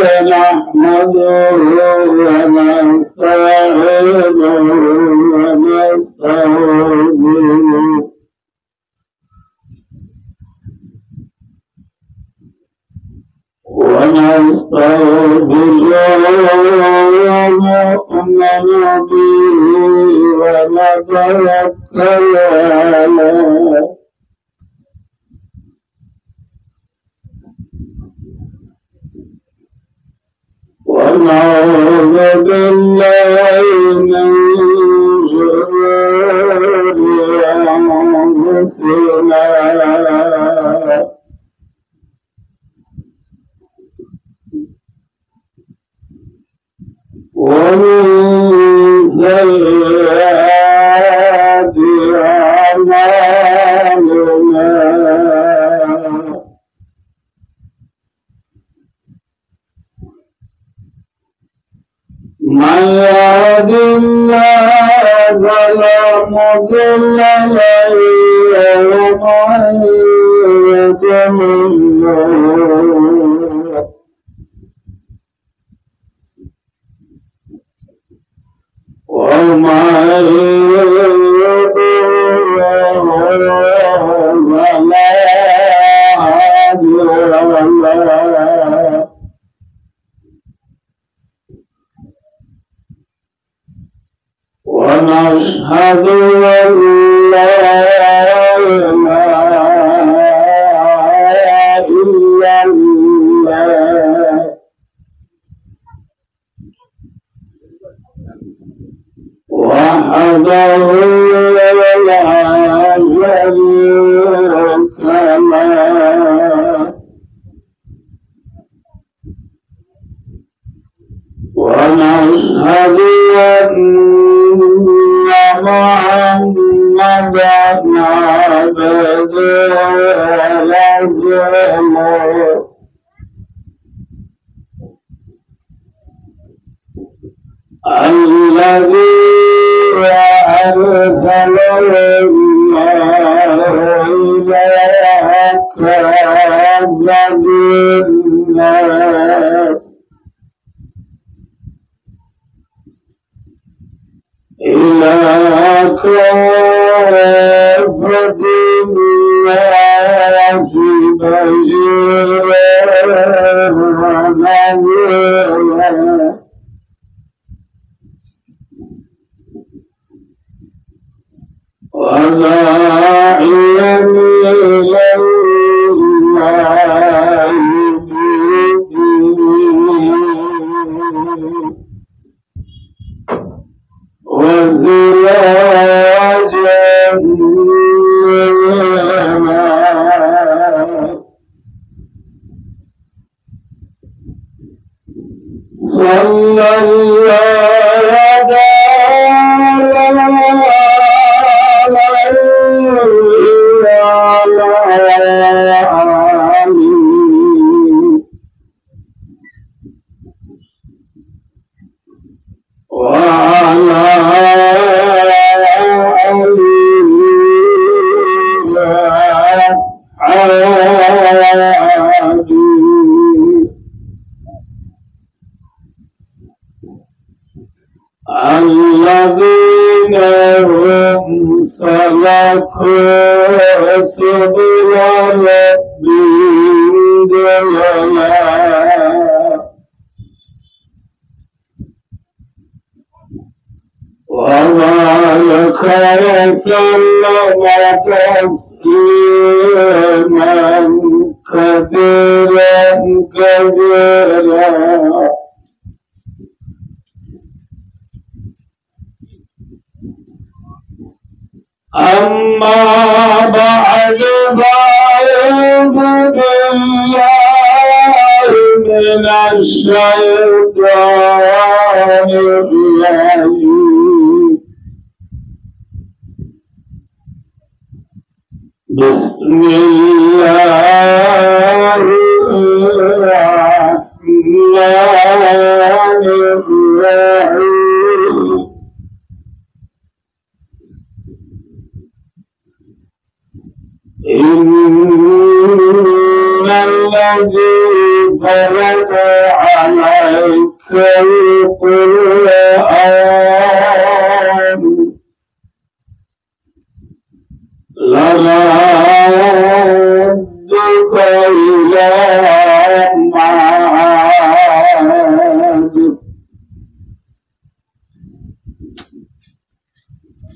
نحمده ونستعينه ونستغفره ونؤمن به ونتوكل عليه ونعوذ بالله من شرور أنفسنا ومن سيئات أعمالنا من يهد الله فلا مضل له ومن يضلل ومن يضلل فلا هادي له ونشهد أن لا إله إلا الله وحده لا شريك له ونشهد أن محمدا عبده ورسوله الذي أرسله الله إلى كافة الناس إلى كافة الناس بشيرا ونذيرا وداعيا إلى الله بإذنه وسراجا منيرا صلى الله الذين هم سلكوا سبل ربهم ذللا وذلك وسلم تسليما كثيرا كثيرا أما بعد فأعوذ بالله من الشيطان الرجيم بسم الله الرحمن الرحيم إن الذي فرض عليك القرآن لردك إلى معاد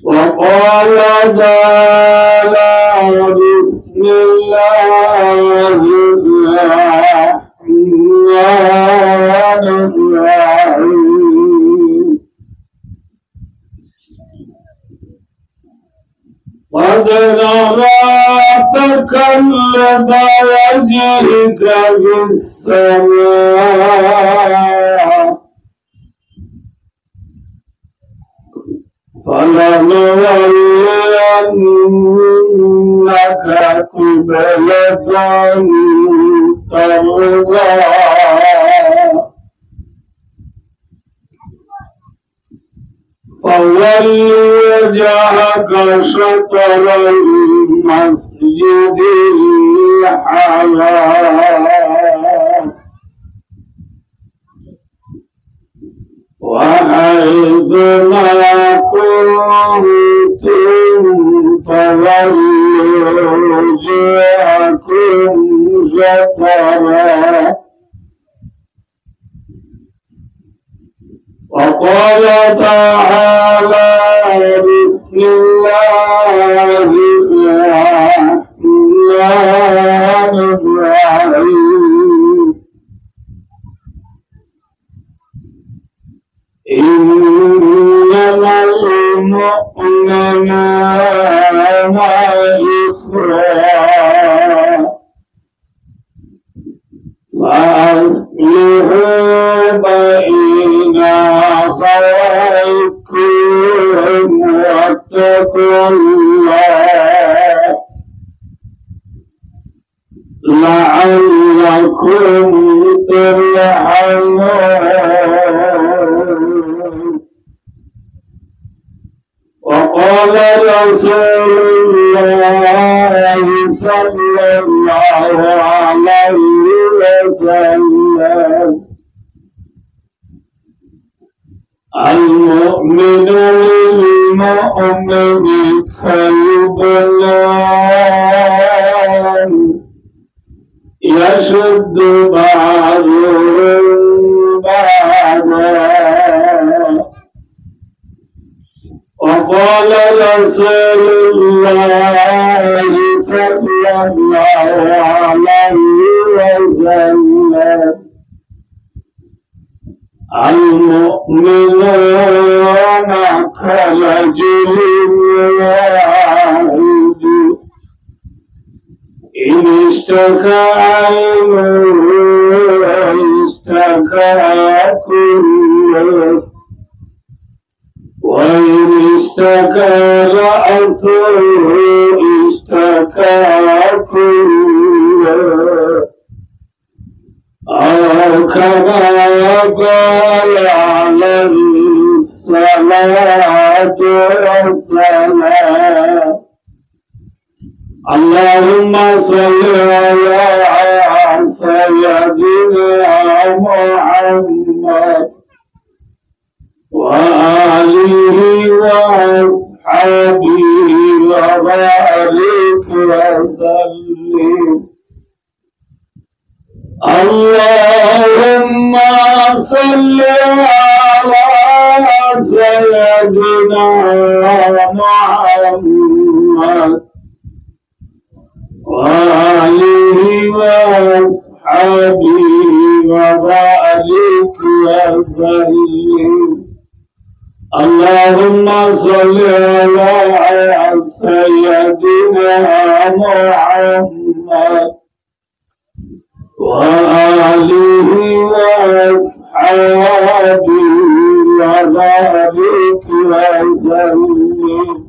وقال تعالى بسم الله الرحمن الرحيم قد نرى تقلب وجهك في السماء فلنولينك قبلة ترضاها فول وجهك شطر المسجد الحرام وحيث ما كنتم فولوا وجوهكم شطرا وقال تعالى بسم الله الرحمن الرحيم إنما المؤمنون إخوة فأصلحوا بين أخويكم واتقوا الله لعلكم ترحمون وقال رسول الله صلى الله عليه وسلم المؤمن للمؤمن كالبنيان يشد بعضهم بعضا وقال رسول الله صلى الله عليه وسلم المؤمنون كرجل واحد إن اشتكى عينه اشتكى كله وإن اشتكى رأسه اشتكى كله أو كما قال عليه الصلاة والسلام اللهم صل على سيدنا محمد وآله وأصحابه وبارك وسلم اللهم صل على سيدنا محمد وآله وأصحابه وبارك وسلم اللهم صل على سيدنا محمد وآله وأصحابه وبارك وسلم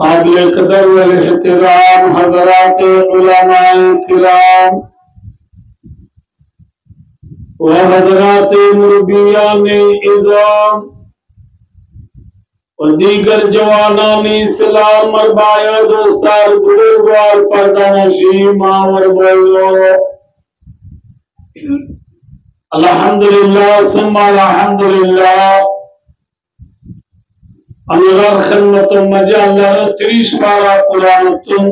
قابل القدر والاحترام حضرات علماء الكرام وحضرات مربيان عظام और दीगर जवानानी इस्लाम और भाइयों दोस्तार बुजुर्गों पर्दानशी माँ और बहनों अल्हम्दुलिल्लाह सुम्मा अल्हम्दुलिल्लाह अमीरार खिदमतों मजे अल्लाह 30 पारा कुरान तुम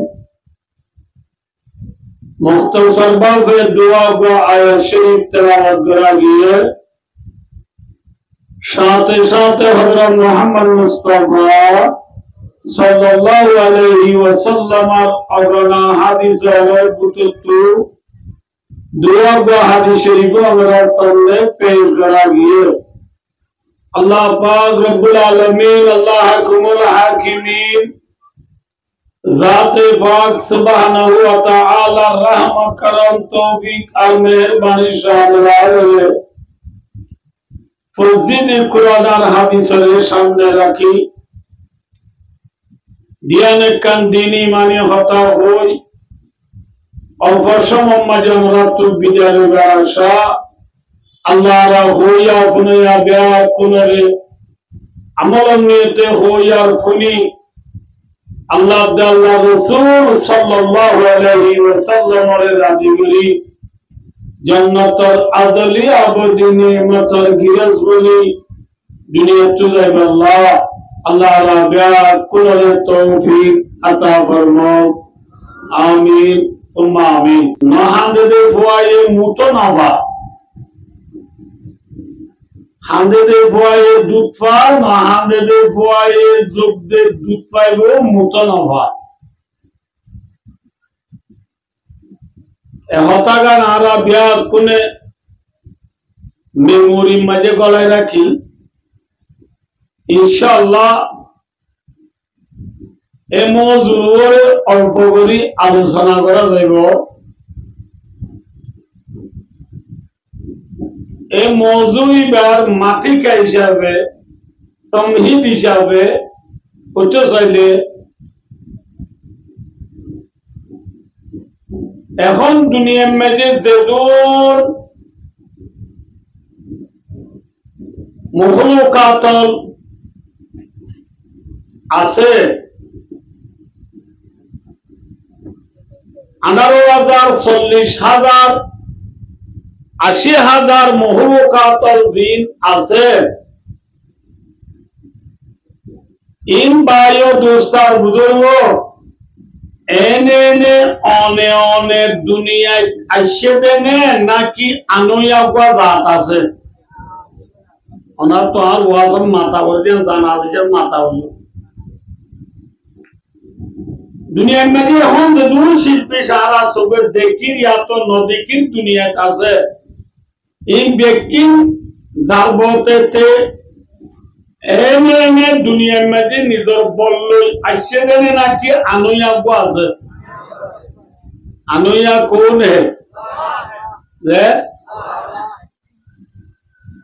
मुख्तसर बाब दुआ को आयत शरीफ तिलावत कराई है साथ साथ हज़रत मोहम्मद मुस्तफा सल्लल्लाहु अलैहि वसल्लम और हदीस और बुतु दुआ को हदीस शरीफ हमारे सामने पेश कराई है अल्लाह पाक रब्बुल आलमीन अल्लाह हुकुमुल हाकिमीन ज़ाते पाक सुब्हानहु व तआला रहम करम तौफीक और मेहरबानी शामिल है फजीद कुरान और हदीस के सामने रखी दियाने कन दीनी मानी खता होई और फरशम मजमरातु बिदारे बाशा अल्लाह रा होया फुने या ब्या कुनरे अमल नियते होया फुनी अल्लाह दल्ला रसूल सल्लल्लाहु अलैहि वसल्लम और रादिगरी जन्नतर अदली अबदी नेमतर गिरस बोली दुनिया तुझे अल्लाह अल्लाह राबिया कुल तौफीक अता फरमाओ आमीन सुम्मा आमीन नहांदे दे फुआये मुतो नवा हांदे दे फुआये दुत्फा नहांदे दे फुआये जुब दे दुत्फा वो मुतो नवा हतागा नारा ब्याह कुने मेमोरी मजे गलाय राखी इंशाअल्लाह ए मौजूर अल्प करी आलोचना करा जाइबो ए मौजूई बार मातिका हिसाबे तमहीद हिसाबे हते चाइले এখন দুনিয়ার মধ্যে যেদুর মখলুকাত আছে 18,000 40,000 80,000 মখলুকাত জিন আছে ইন বায়ো দোস্তার বুজুর্গ एने ओने ओने दुनिया अच्छे देने ना कि अनुया को जाता से तो आर वासम माता वर्दी जाना से माता वर्दी दुनिया में ये हम से दूर शिल्पी सारा सब देखिर या तो न देखिर दुनिया का से इन व्यक्ति जारबोते थे एने दुनिया में दे निजर बोलो अच्छे देने ना कि अनुया को आसे अनुया कौन है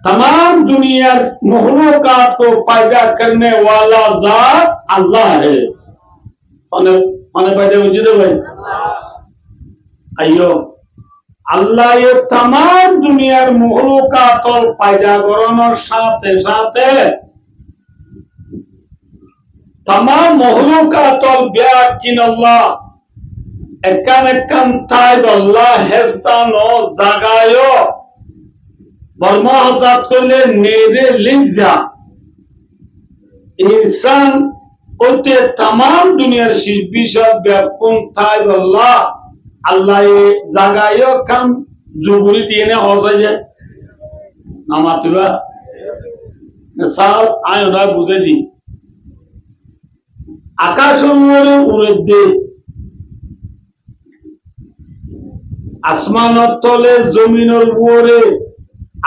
तमाम दुनिया मखलूकात को पैदा करने वाला ज़ात अल्लाह है माने पैदा वजूद है अयो अल्लाह ये तमाम दुनिया मखलूकात को पैदा करने साथे साथे तमाम मखलूकात और ब्याकिन अल्लाह एकान ताइब अल्लाह हेस्तानो जागायो बर्माहतात करले नेरे लिजा इंसान उते तमाम दुनियार शिल्पी सब व्याकुन ताइब अल्लाह अल्लाह ये जागायो कम जुबुरी दिए हो जाए नामातिबा मिसाल आयो ना बुझे दी आकाशों उड़े दे आसमान तले जमीन ऊरे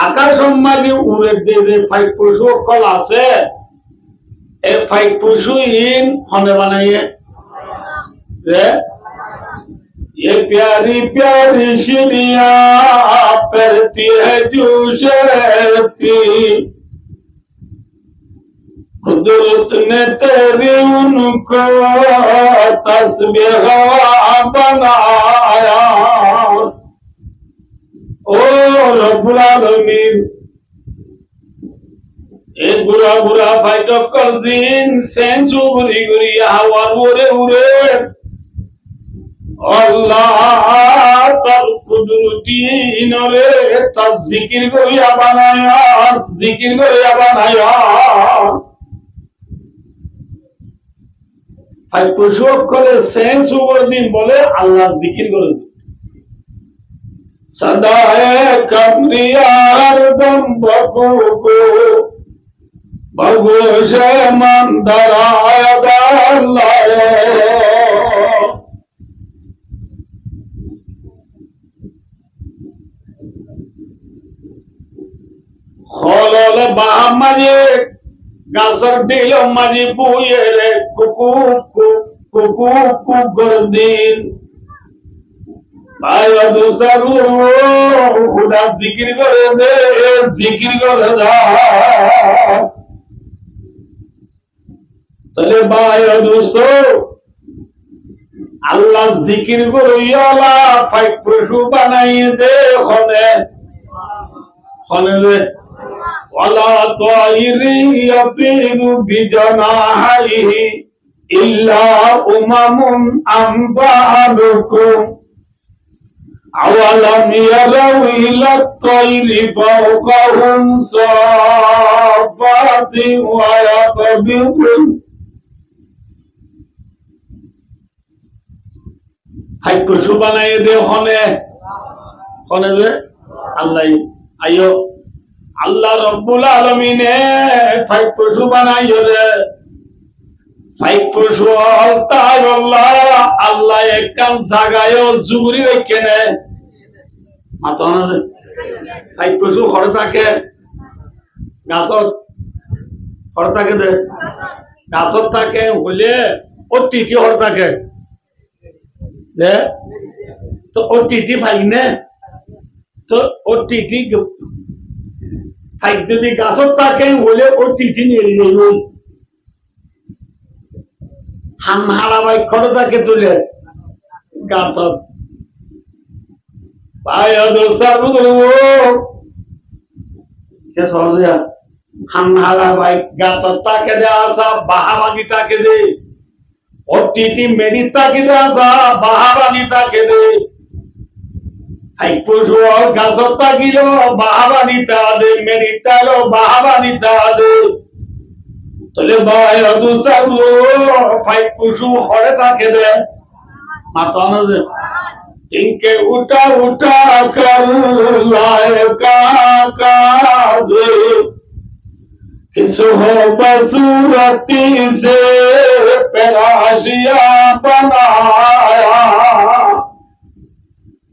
आकाशों मागे उड़े दे जे फाइट पुरुषों कल आसे ए फाइट पुरुषों इन होने बनाइए ये प्यारी प्यारी शिनिया परती है जूशती कुदरत ने तेरी उनको तस्बीह बनाया ओ रब्बुल आलमीन এ বুড়া বুড়া ফাইক করজিন সেন্সু গুরি গুরি হাওয়ার উড়ে উড়ে আল্লাহ তার কুদরতি নরে তার জিকির করিয়া বানায়াস জিকির করিয়া বানায়াস তাই পশু করে সেন্সু দিন বলে আল্লাহ জিকির করে সদায়ে কামরিয়ার দম বকুকু বগুশে মন্দরায় দাল্লায় খলল বামাজে গাছর ডিল মাঝি বুয়ে রে কুকু কুকু গরদিন ভাই দুসারু খুদা জিকির করে দে জিকির করে দা তাহলে ভাই দোস্ত আল্লাহ জিকির করিয়ালা ফাইক পশু বানাইয়ে দে খনে খনে দে ওয়ালা তাইরি ইয়াতিনু বিজনাহি ইল্লা উমামুন আমসালুকুম আওয়ালাম ইয়ারাউ ইলা তাইরি ফাওকাহুম সাফাতি ওয়া ইয়াকবিতুন ফাইক পশু বানাইয়ে দে খনে খনে দে আল্লাহ আইয়ো আল্লাহ রব্বুল আলামিনে ফাইক পশু বানাইয়ে রে ফাইক পশু আল্লাহ আল্লাহ আল্লাহ একখান জায়গায় জুগুরি রেখে নে মাতো না ফাইক পশু ঘরে থাকে গাছত ঘরে থাকে দে গাছত থাকে হলে ও টিটি ঘরে থাকে দে তো ও টিটি ফাইক নে তো ও টিটি ফাইক যদি গাছত থাকে হলে ও টিটি নিয়ে যাইব হাম হারা ভাই খড়ে থাকে তুলে গাতত ভাই দোসারু কে সহজে হাম হারা ভাই গাতত তাকে দে আসা বাহাবাগি তাকে দে ও টিটি মেরি তাকে দে আসা বাহাবাগি তাকে দে ফাইক পশু গাছত তাকিল বাহাবাগি তা দে মেরি তালো বাহাবাগি তা দে তলে ভাই দোসারু ফাইক পশু খড়ে থাকে দে মাতো না যে इनके उठा उठा कर लाए काजे किस हो बसूरती से पेराशिया बनाया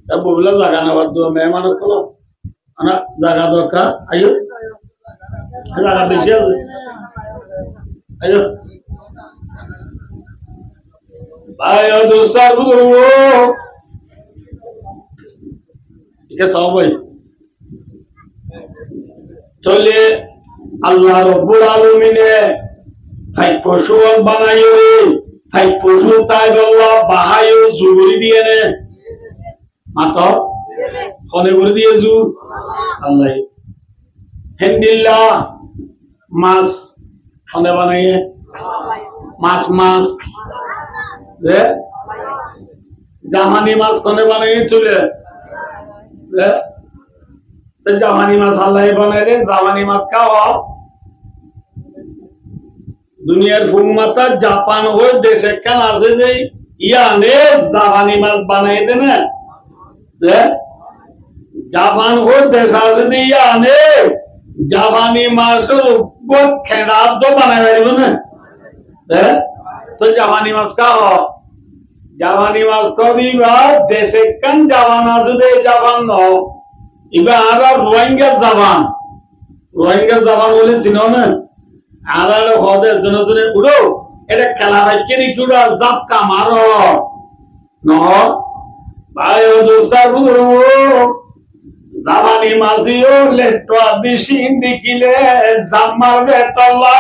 अब बोला लगाना बात दो मेहमानों को ना जगह दो का आयो जगह बेचिया आयो भाई और दूसरा वो সবাই চলে আল্লাহ রব্বুল আলামিনে ফাইক পশু বানাইও রে ফাইক পশু তাই আল্লাহ বাহায়ও জুগুরি দিয়ে নে মাতো ফলে করে দিয়ে জু আল্লাহ হেন্দিল্লা মাছ ফলে বানাইয়ে মাছ মাছ দে জামানি মাছ ফলে বানাইয়ে তুলে জামানি মাছ আল্লাহ বানাইলে জামানি মাছ খাওয়া দুনিয়ার ফুলমাতা জাপান হয়ে দেশে কেন আছে যে ইয়ানে জাপানি মাছ বানাই দে না জাপান হয়ে দেশ আছে যে ইয়ানে জাপানি মাছের খেড়াদ্দ বানাই পারিব না তো জাপানি মাছ খাওয়া জাপানি মাছ কদিবা দেশে কান জাপান আছে দে জাপান ন ইবা আরা রোহিঙ্গা জাপান বলে চিনো না আরা হদে জনে জনে উড়ো এটা খেলা রাখকে নি কুড়া জাপকা মারো ন ভাই ও দোস্তার বুড়ো জাপানি মাছিও লেট্টো দিশি দেখিলে জামার দে তল্লা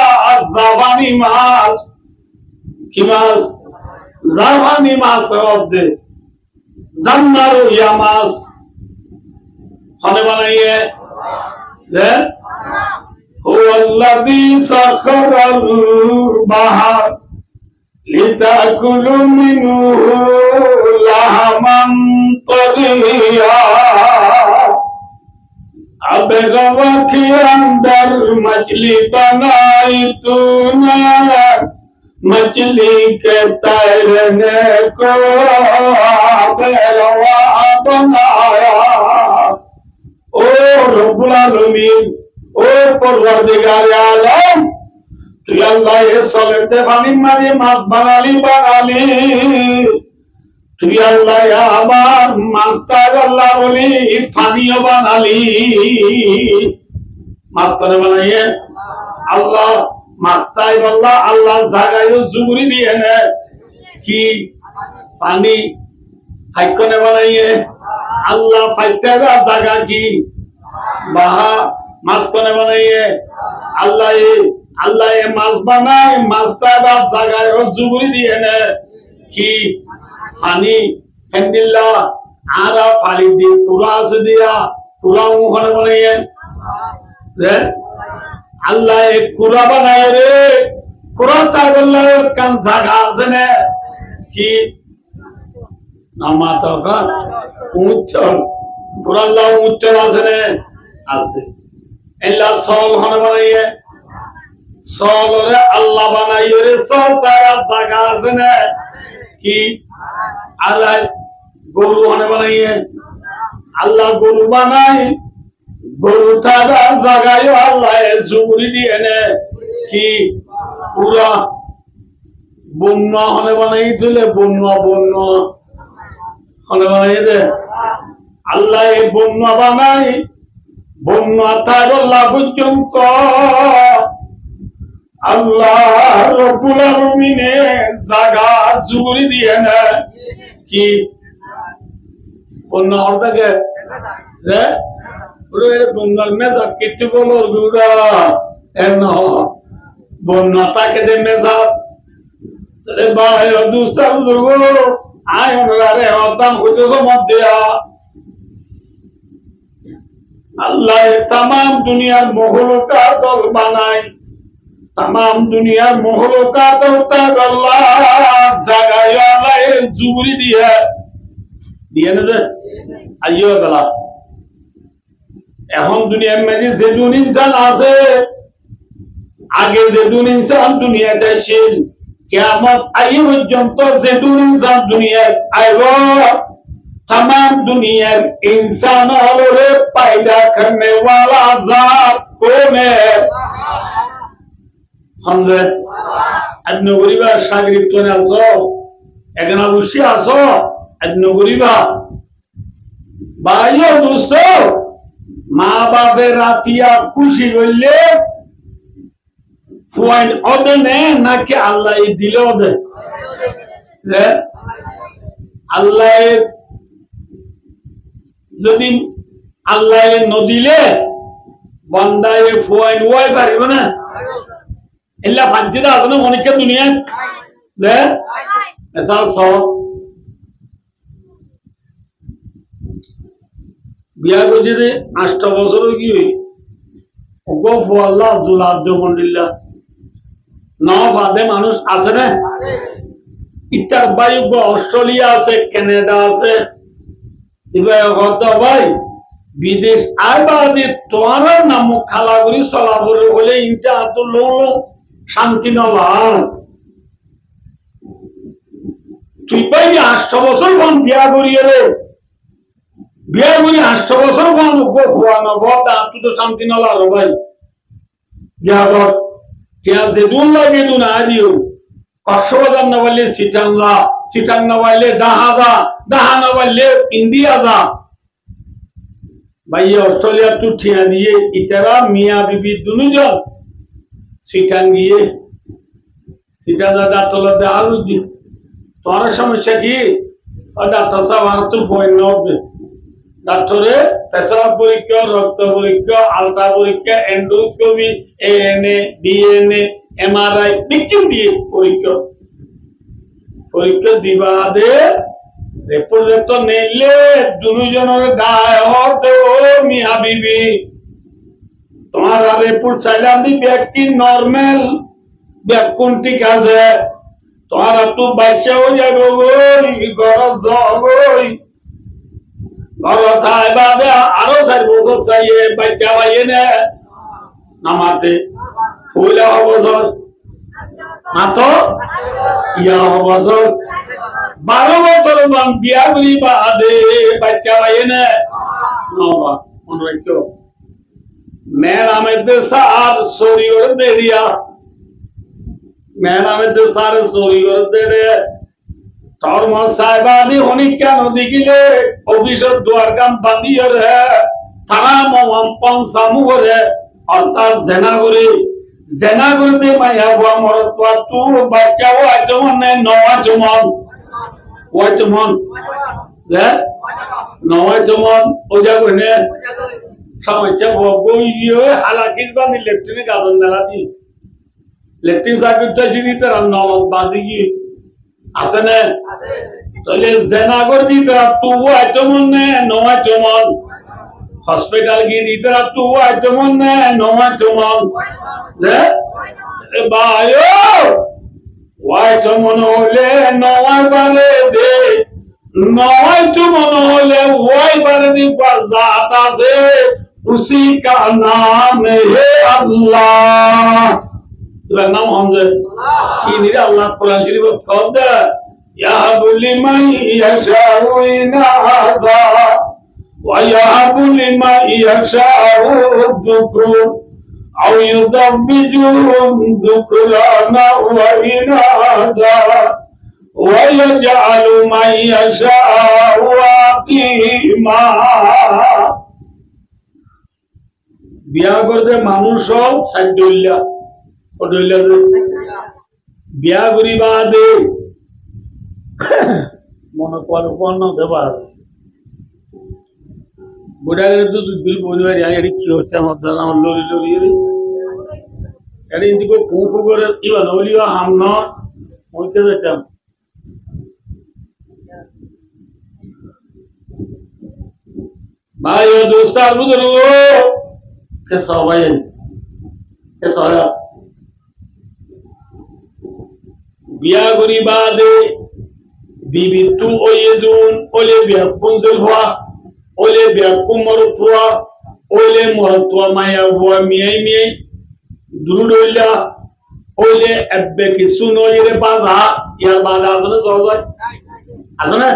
জাপানি মাছ কি মাছ জাপানি মাছ অর্ধে জান্নারো ইয়া মাছ হনে বানাইয়ে যে ও ওয়াল্লাযী সাখারাল বাহর লিতাকুলু মিনহু লাহমান তারিয়া আবগা কি अंदर मछली बनाई तूने मछली के तैरने को आबरवा बनाया ओ रब्बुल आलमीन ओ परवरदिगार आलम তুই আল্লাহ এ সলেতে পানির মাঝে মাছ বানালি তুই আল্লাহ আবার মাছটার আল্লাহ বলি পানিও বানালি মাছ করে বানাইয়ে আল্লাহ মাছটাই আল্লাহ আল্লাহ জায়গায় জুগুরি দিয়ে নে কি পানি ফাইকনে বানাইয়ে আল্লাহ ফাইতেরা জায়গা কি বাহা মাছ করে বানাইয়ে আল্লাহ আল্লাহ এ মাছ বানায় মাছটা বা জায়গায় জুগুরি দিয়ে নে কি পানি হেন্দিল্লা আরা ফালি দি পুরা আছে দিয়া পুরা ওখানে বানাইয়ে আল্লাহ এ কুরা বানায় রে কুরা তার আল্লাহ কান জায়গা আছে না কি নামাতা কা উচ্চল পুরা আল্লাহ উচ্চল আছে না আছে এলা সল হনে বানাইয়ে সলরে আল্লাহ বানাইয়ে রে সল তারা জায়গা আছে না কি আল্লাহ গরু হনে বানাইয়ে আল্লাহ গরু বানাই গরু তারা জায়গায় আল্লাহ জুগুরি দিয়ে নে কি পুরা বন্য হনে বানাই দিলে বন্য হনে বানাই দে আল্লাহ এই বন্য বানাই বন্য তার আল্লাহ পর্যন্ত আল্লাহ রব্বুল আলামিনে জায়গা জুগুরি দিয়ে নে কি বন্য হরদাকে যে বন্যার মেজাজ কিছু বলো গুড়া এন বন্যা তাকে দে মেজাজ তাহলে ভাই দুস্তার দুর্গো আয়ন রে অদান হইতে সমত দেয়া আল্লাহ तमाम দুনিয়ার মখলুকাত বানায় तमाम দুনিয়ার মখলুকাত আল্লাহ জাগায় আল্লাহ জুবরি দিয়ে না যে আইয়ো বেলা এখন দুনিয়ার মধ্যে যে দুন ইনসান আছে আগে যে দুন ইনসান দুনিয়াতে ছিল কিয়ামত আই পর্যন্ত যে দুন ইনসান দুনিয়ায় আইব तमाम दुनिया इंसान रे पैदा करने वाला जात कौन है हमजे अदनो गरीबा शागिर्द तो ने आसो एगना बुशी आसो अदनो गरीबा भाइयों दोस्तों माँ बापे रातिया खुशी गले फुआइन ओदे ने ना के अल्लाह दिले ओदे ले अल्लाह যদি আল্লাহ নদিলে বান্দায়ে ফুয়াইন ওয়াই পারিব না এলা ফাজিদা আছে না অনেক দুনিয়া যে এসা সব বিয়া করে দে 8 বছর কি হই ওগো ফুয়াল্লাহ আব্দুল্লাহ আব্দুল্লাহ না বাদে মানুষ আছে না ইতার বায়ু অস্ট্রেলিয়া আছে কানাডা আছে ভাই বিদেশ আইবাদি তোমার নাম খালা করি চলাবলে হলে ইনটা তো লো শান্তি নলাম তুই পাই 8 বছর কোন বিয়া করিয়ে রে বিয়া করি 8 বছর কোন গোফানো বটা তুই তো শান্তি নলা রে ভাই বিয়া কর তিয়া যে দুন লাগে দুন আদিও কষ্টবাদান না বললে সিটাং না বললে ডাহা না বললে ইন্ডিয়া যা ভাই অস্ট্রেলিয়া তু ঠিয়া দিয়ে ইতারা মিয়া বিবি দুজন সিটাং গিয়ে সিটা যা ডাক্তার আলু দি তোমার সমস্যা কি ডাক্তার সাহেব আর তো ফোন নবে ডাক্তারে পেশাব পরীক্ষা রক্ত পরীক্ষা আলট্রা পরীক্ষা এন্ডোস্কোপি এএনএ ডিএনএ এমআরআই বিজ্ঞান দিয়ে পরীক্ষা দিবা দে রিপোর্ট নেলে দুজনের গায়ে হতে ও মিয়া বিবি তোমার রিপোর্ট চাইলাম দি ব্যক্তি নরমাল ব্যাকুন ঠিক আছে তোমার একটু বাচ্চা হয়ে যাবে ওই গরজ ওই গরথায় বাদে আরো 4 বছর চাইয়ে বাচ্চা পাইয়ে না নামাতে ফুলে বছর মাত্র ইয়া বছর 12 বছর মান বিয়া করি বাদে বাচ্চা পাইয়ে না নবা মনে রাখো মেরামের সার শরীর দেরিয়া মেরামের সার শরীর দেরে ধর্ম সাহেবানি অনেক কেন দেখিলে অফিসের দুয়ার কাম বাঁধিয়ে রে তারা মম পঞ্চামু করে অর্থাৎ জেনা করতে মাইয়া হওয়া মরত তু বাচ্চাও আইটমন নেই নয়টমন নয়টমন ওজা কইনে সমস্যা বই হালাকিস বানি লেফটিনে গাজন মেলা দি লেফটিন সার্কিটটা যিনি তারা নমক বাজি কি আছে না তাহলে জেনা করে দিতে তু আইটমন নে নয়টমন হসপিটাল গিয়ে দিতে তু আইটমন নে নয়টমন যে বায়ো ওয়াইটমন হলে নয় বারে দে नौजवान होले वही बरदी पर जात से उसी का नाम है अल्लाह तेरा नाम हमजे ini Allah Quran Sharif qad ya liman yasha'u inatha wa yahabu liman yasha'u dhukur aw yudabbijuhum dhukrana wa inatha ويجعل من يشاء عقيما বিয়া করতে মানুষ সাইডুল্লাহ ওডুল্লাহ বিয়া করি বাদে মনে পন্ন দেবা বুড়া গেলে তো বিল পরিবার এটি কি হচ্ছে আমার লরি লরি এটি ইন্দিকে কুকু করে ইবা নলিও হামন হইতে যেতাম भाई दोस्तार बुजुर्गो कैसा हो भाई कैसा हो बिया गुरी बादे बीबी तू ओये दून ओले बिया पुंजल हुआ ओले बिया कुमरत हुआ ओले मरतुआ माया हुआ मियाई मियाई दुरुडोला ओले अब्बे की सुनो ये बाजा यार बाजा आसने सो जाए आसने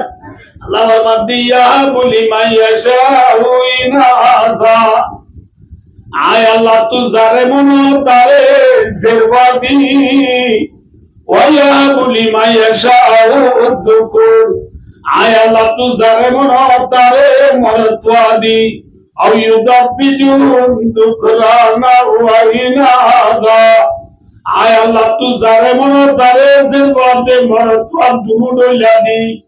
Allah warmadiya buli mayashahu inatha ay Allah tu zare mono tare zirwadi wa ya buli mayashahu dhukur ay Allah tu zare mono tare maratwadi aw yudabbidun dhukrana wa inatha ay Allah tu zare mono tare zirwadi maratwad dumudoladi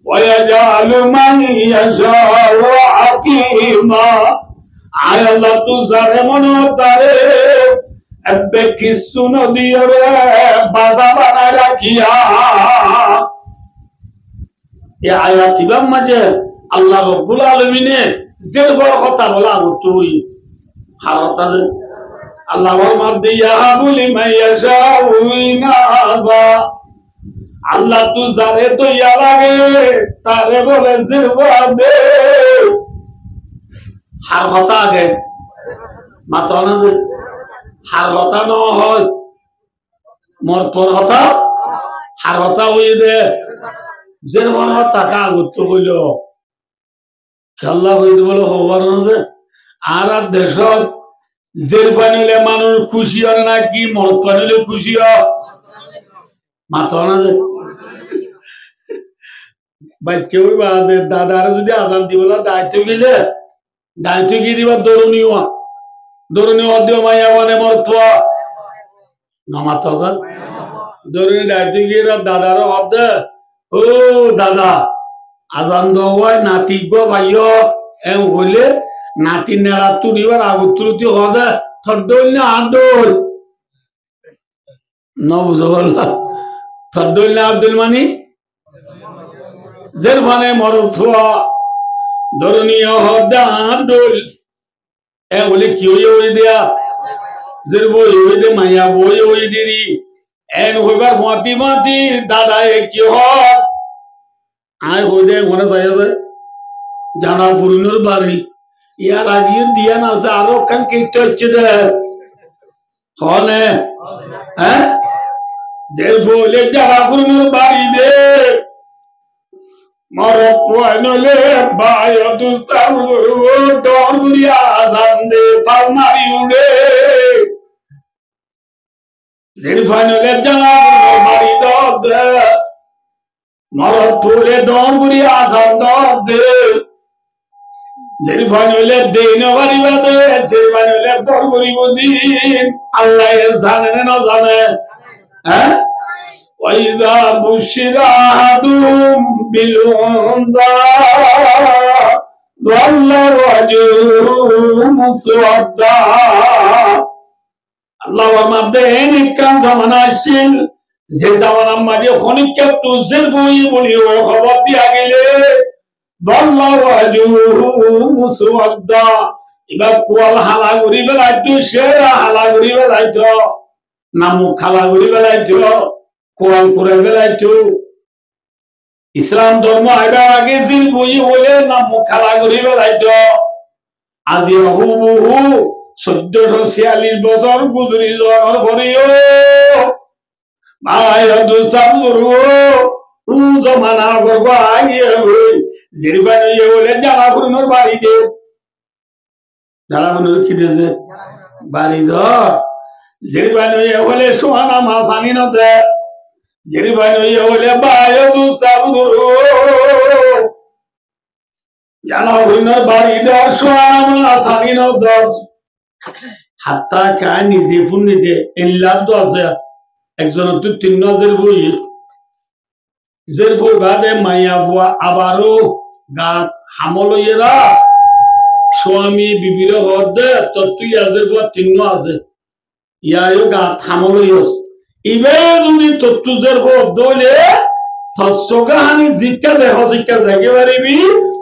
ويجعل من يشاء عقيما على الله تزار من ترى ابك السنة دير بازابنا ركيا يا آياتي بمجه الله رب العالمين زر برخطة ولا غطوي حرطة الله ورمضي يهب لمن يشاء إناثا আল্লাহ তু জানে তো ইয়া লাগে তারে বলে জিরবাদে হার কথা আগে মাত্র না যে হার কথা ন হয় মোর তোর কথা হার কথা হয়ে দে জিরবান টাকা আগত কইল খেলা হইতে বলে হবার না যে আর দেশত জিরবানিলে মানুষ খুশি হয় না কি মত পানিলে খুশি হয় মাত্র না যে বাচ্চা ওই বাদে দাদারা যদি আজান দিবলা দায়িত্ব গেলে দায়িত্ব গিয়ে দিবা দরুনিও দিও মাইয়া মানে মরতো নমাত দরুনি দায়িত্ব গিয়ে দাদারা হদ ও দাদা আজান দেওয়ায় নাতি গো ভাইও এম হইলে নাতি নেড়া তুলিবার আগুত্রুতি হদ থড্ডল না আদল ন বুঝো বললা থড্ডল না আব্দুল মানি জেরফানে মরথুয়া দরুনিয়া হদা আদল বলে কি হয়ে দেয়া যে বই হইলে মাইয়া বই হই দেরি এন হইবার মাতি মাতি দাদা কি হক আয় হই দে মনে চাই আছে জানা পুরনোর বাড়ি ইয়ার আগে দিয়া না আছে আরো কান কেটে হচ্ছে দে হলে হ্যাঁ যে বলে জানা পুরনোর বাড়ি দে মরত নলে বাই দুস্তার ডর গুলিয়া জানদে ফালমারি উড়ে নির্ভয়নলে জানা বাড়ি দে মরত ফুলে ডর গুলিয়া জানদে নির্ভয়নলে দিন বাড়ি বাদে নির্ভয়নলে বড় গরিব দিন আল্লাহ জানে না জানে হ্যাঁ وَإِذَا بُشِّرَ أَحَدُهُم بِالْأُنثَىٰ ظَلَّ وَجْهُهُ مُسْوَدًّا আল্লাহর মধ্যে নিকান জামানা আসছিল যে জামানার মাঝে খনিকা তুজের বই বলি ও খবর দিয়া গেলে ظَلَّ وَجْهُهُ مُسْوَدًّا এবার কোয়াল হালা করি বেলাইতো সে হালা করি বেলাইতো না মুখ হালা করি বেলাইতো কোরআন পড়ে বেলাইতো ইসলাম ধর্ম আইবার আগে জিল বই হলে না মুখ খালা করি বেলাইতো আজি হুবহু 1446 বছর গুজরি যাওয়ার পরেও ভাই দুস্তার জমানা গর্ব আইয়ে জিরবানি হলে জানা পুরনোর বাড়িতে জানা পুরনোর কি দিয়েছে বাড়ি ধর জিরবানি হলে সোহানা মাছ আনি নতে জিরবানি হলে বায়ু দুস্তার জানা পুরনোর বাড়ি ধর সোহানা মাছ আনি নতে হাত্তা কায় নিজে ফুন নিতে এল্লাদ তো আছে একজন তো 3000 বই জের বই বাদে মাইয়া বুয়া আবারও গাত হামলইয়েরা স্বামী বিবির হদে তো তুই আজের বুয়া 3 আছে ইয়ায়ও গাত হামলইয়স ইবে যদি তত্তুজের হদ দলে তসগাহানি জিক্কা দেহ জিক্কা জাগে পারিবি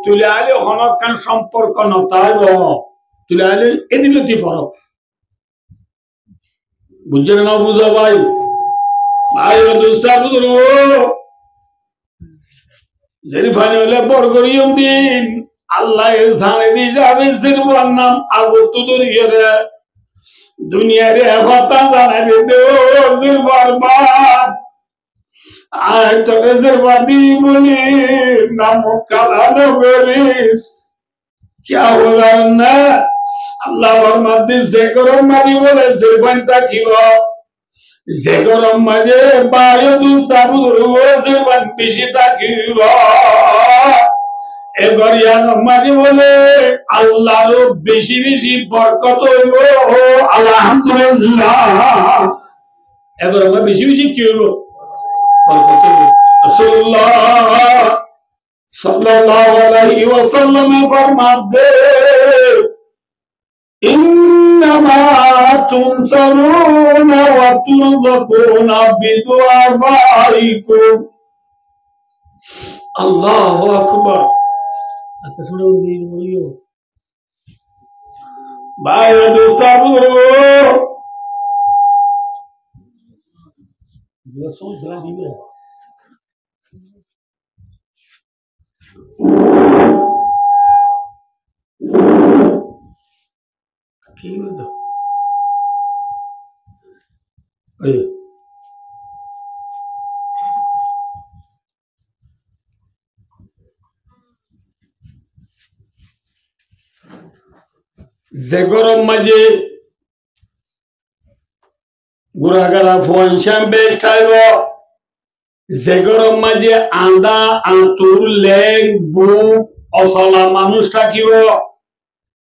তুলে আলে হনকান সম্পর্ক নতাইব তুলে আলে এদিলতি ফরক বুঝছেন না বুঝা ভাই ভাই দুস্তার বুঝলো জেরিফানি হলে বরগরিয়ম দিন আল্লাহ জানে দি যাবে জিরবার নাম আগত দরিয়ে রে দুনিয়ারে কথা জানাবে দে জিরবার বাপ আয় তোকে জিরবার দি বলি নাম কালানো করিস क्या होगा ना আল্লাহ ফরমাতে যে গরম মাঝে বলে জিরবান তাকিব যে গরম মাঝে বায়ু দুস্তাবুর জিরবান বেশি তাকিব এগরিয়ান মাঝে বলে আল্লাহর বেশি বেশি বরকত হইব আলহামদুলিল্লাহ এগরম বেশি বেশি কি হইব বরকত হইব রাসূলুল্লাহ সাল্লাল্লাহু আলাইহি ওয়াসাল্লাম ফরমাতে إنما تنصرون وترزقون بدعائكم الله أكبر بايا دوستارو কি হলো এই যে গরম মাঝে গুড়াগাড়া ফোন শ্যাম্পেস খাইব যে গরম মাঝে আন্দা আঁতুর লেং বুক অসলা মানুষ থাকিব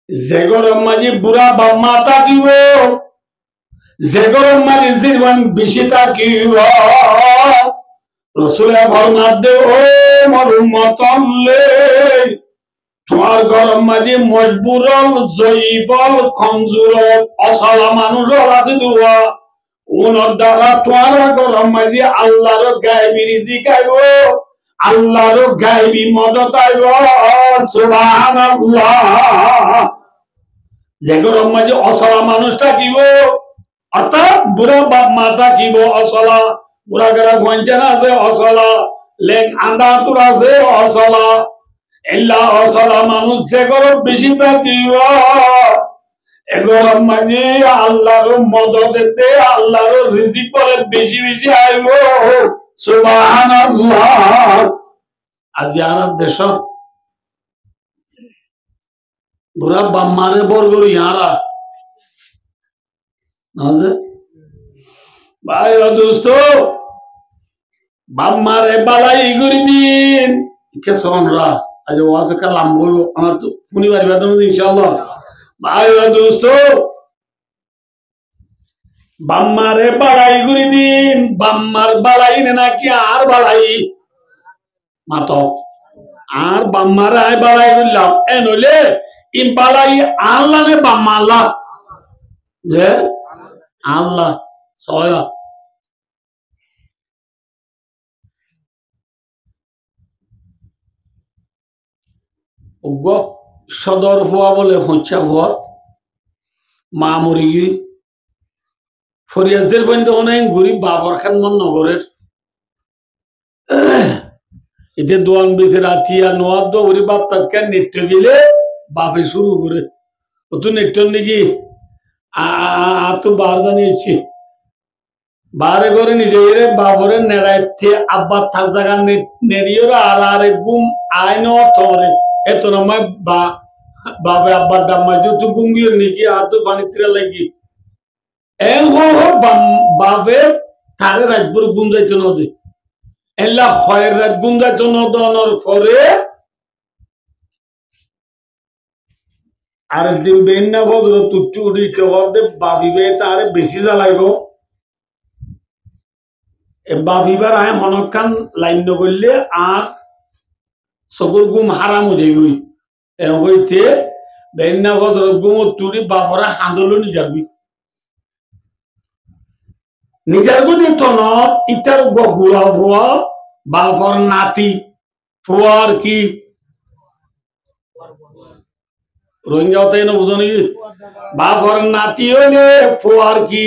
যে গরম মাঝে বুড়া বাম্মা থাকিব যে গরম মাঝে জীবন বেশি থাকিব রসুলে ফরমাত দে ও মোর উম্মতলে তোমার গরম মাঝে মজবুরল জয়ীবল কমজোরল অসলা মানুষল আছে দুয়া উনার দ্বারা তোমার গরম মাঝে আল্লাহর গায়বী রিজিক আইব আল্লাহর গায়বী মদত আইব সুবহানাল্লাহ যে গরম মাঝে অসলা মানুষটা কিব অর্থাৎ বুড়া বাপ মাতা কিব অসলা বুড়া গেরা গঞ্জান আছে অসলা লেগ আন্দা তুর আছে অসলা এল্লা অসলা মানুষ যে গরম বেশি থাকিব এগরম মানে আল্লাহর মদদেতে আল্লাহর রিজিক বলে বেশি বেশি আইব সুবহানাল্লাহ আজি আর দেশত বুড়া বাম্মারে বরগর ইয়ারা ভাই দোস্ত বাম্মারে বালাই করি দিন কে সনরা আজ ওয়াজ কালাম বলবো আমার তো শনিবার বেতন ইনশাআল্লাহ ভাই দোস্ত বাম্মারে বাড়াই করি দিন বাম্মার বাড়াই নাকি আর বাড়াই মাত আর বাম্মারে আয় বাড়াই করলাম এ নইলে ই বাড়াই আল্লাহ নে বাম্মা আল্লাহ যে আল্লাহ সয়া সদর হওয়া বলে হচ্ছা ভর মা মরি গিয়ে ফরিয়াজদের পর্যন্ত অনেক গরিব বাবর খান নগরের এতে দোয়ান বেছে রাতি আর নোয়ার দো গরিব বাপ তাৎকাল নৃত্য গেলে বাপে শুরু করে ও তো নৃত্য নাকি তো বার জানিয়েছি বারে করে নিজের বাবরের নেড়াইতে আব্বার থাক জায়গা নেড়িয়ে আর আরে গুম আইন অথরে এত নয় বা বাবা আব্বার ডাম্মা তো গুঙ্গিয়ে নাকি আর তো পানি তীরা লাগি বাবে তারে রাজপুর গুঞ্জাইতে নদী এলা খয়ের রাত গুঞ্জাইতে নদনের পরে আরেকদিন বেন্না ভদ্র তুচ্ছু উড়িতে হতে বাবিবে তারে বেশি জ্বালাইব বাবিবার আয় মনকান লাইন করলে আর সকল গুম হারাম হয়ে যাবি হইতে বেন্না ভদ্র গুম তুড়ি বাপরা হাঁদলো নিজাবি নিজের গতি তন ইটার গুড়া ভুয়া বাপর নাতি ফুয়ার কি রোহিঙ্গা তাই না বুঝো নাকি বাপর নাতি হইলে ফুয়ার কি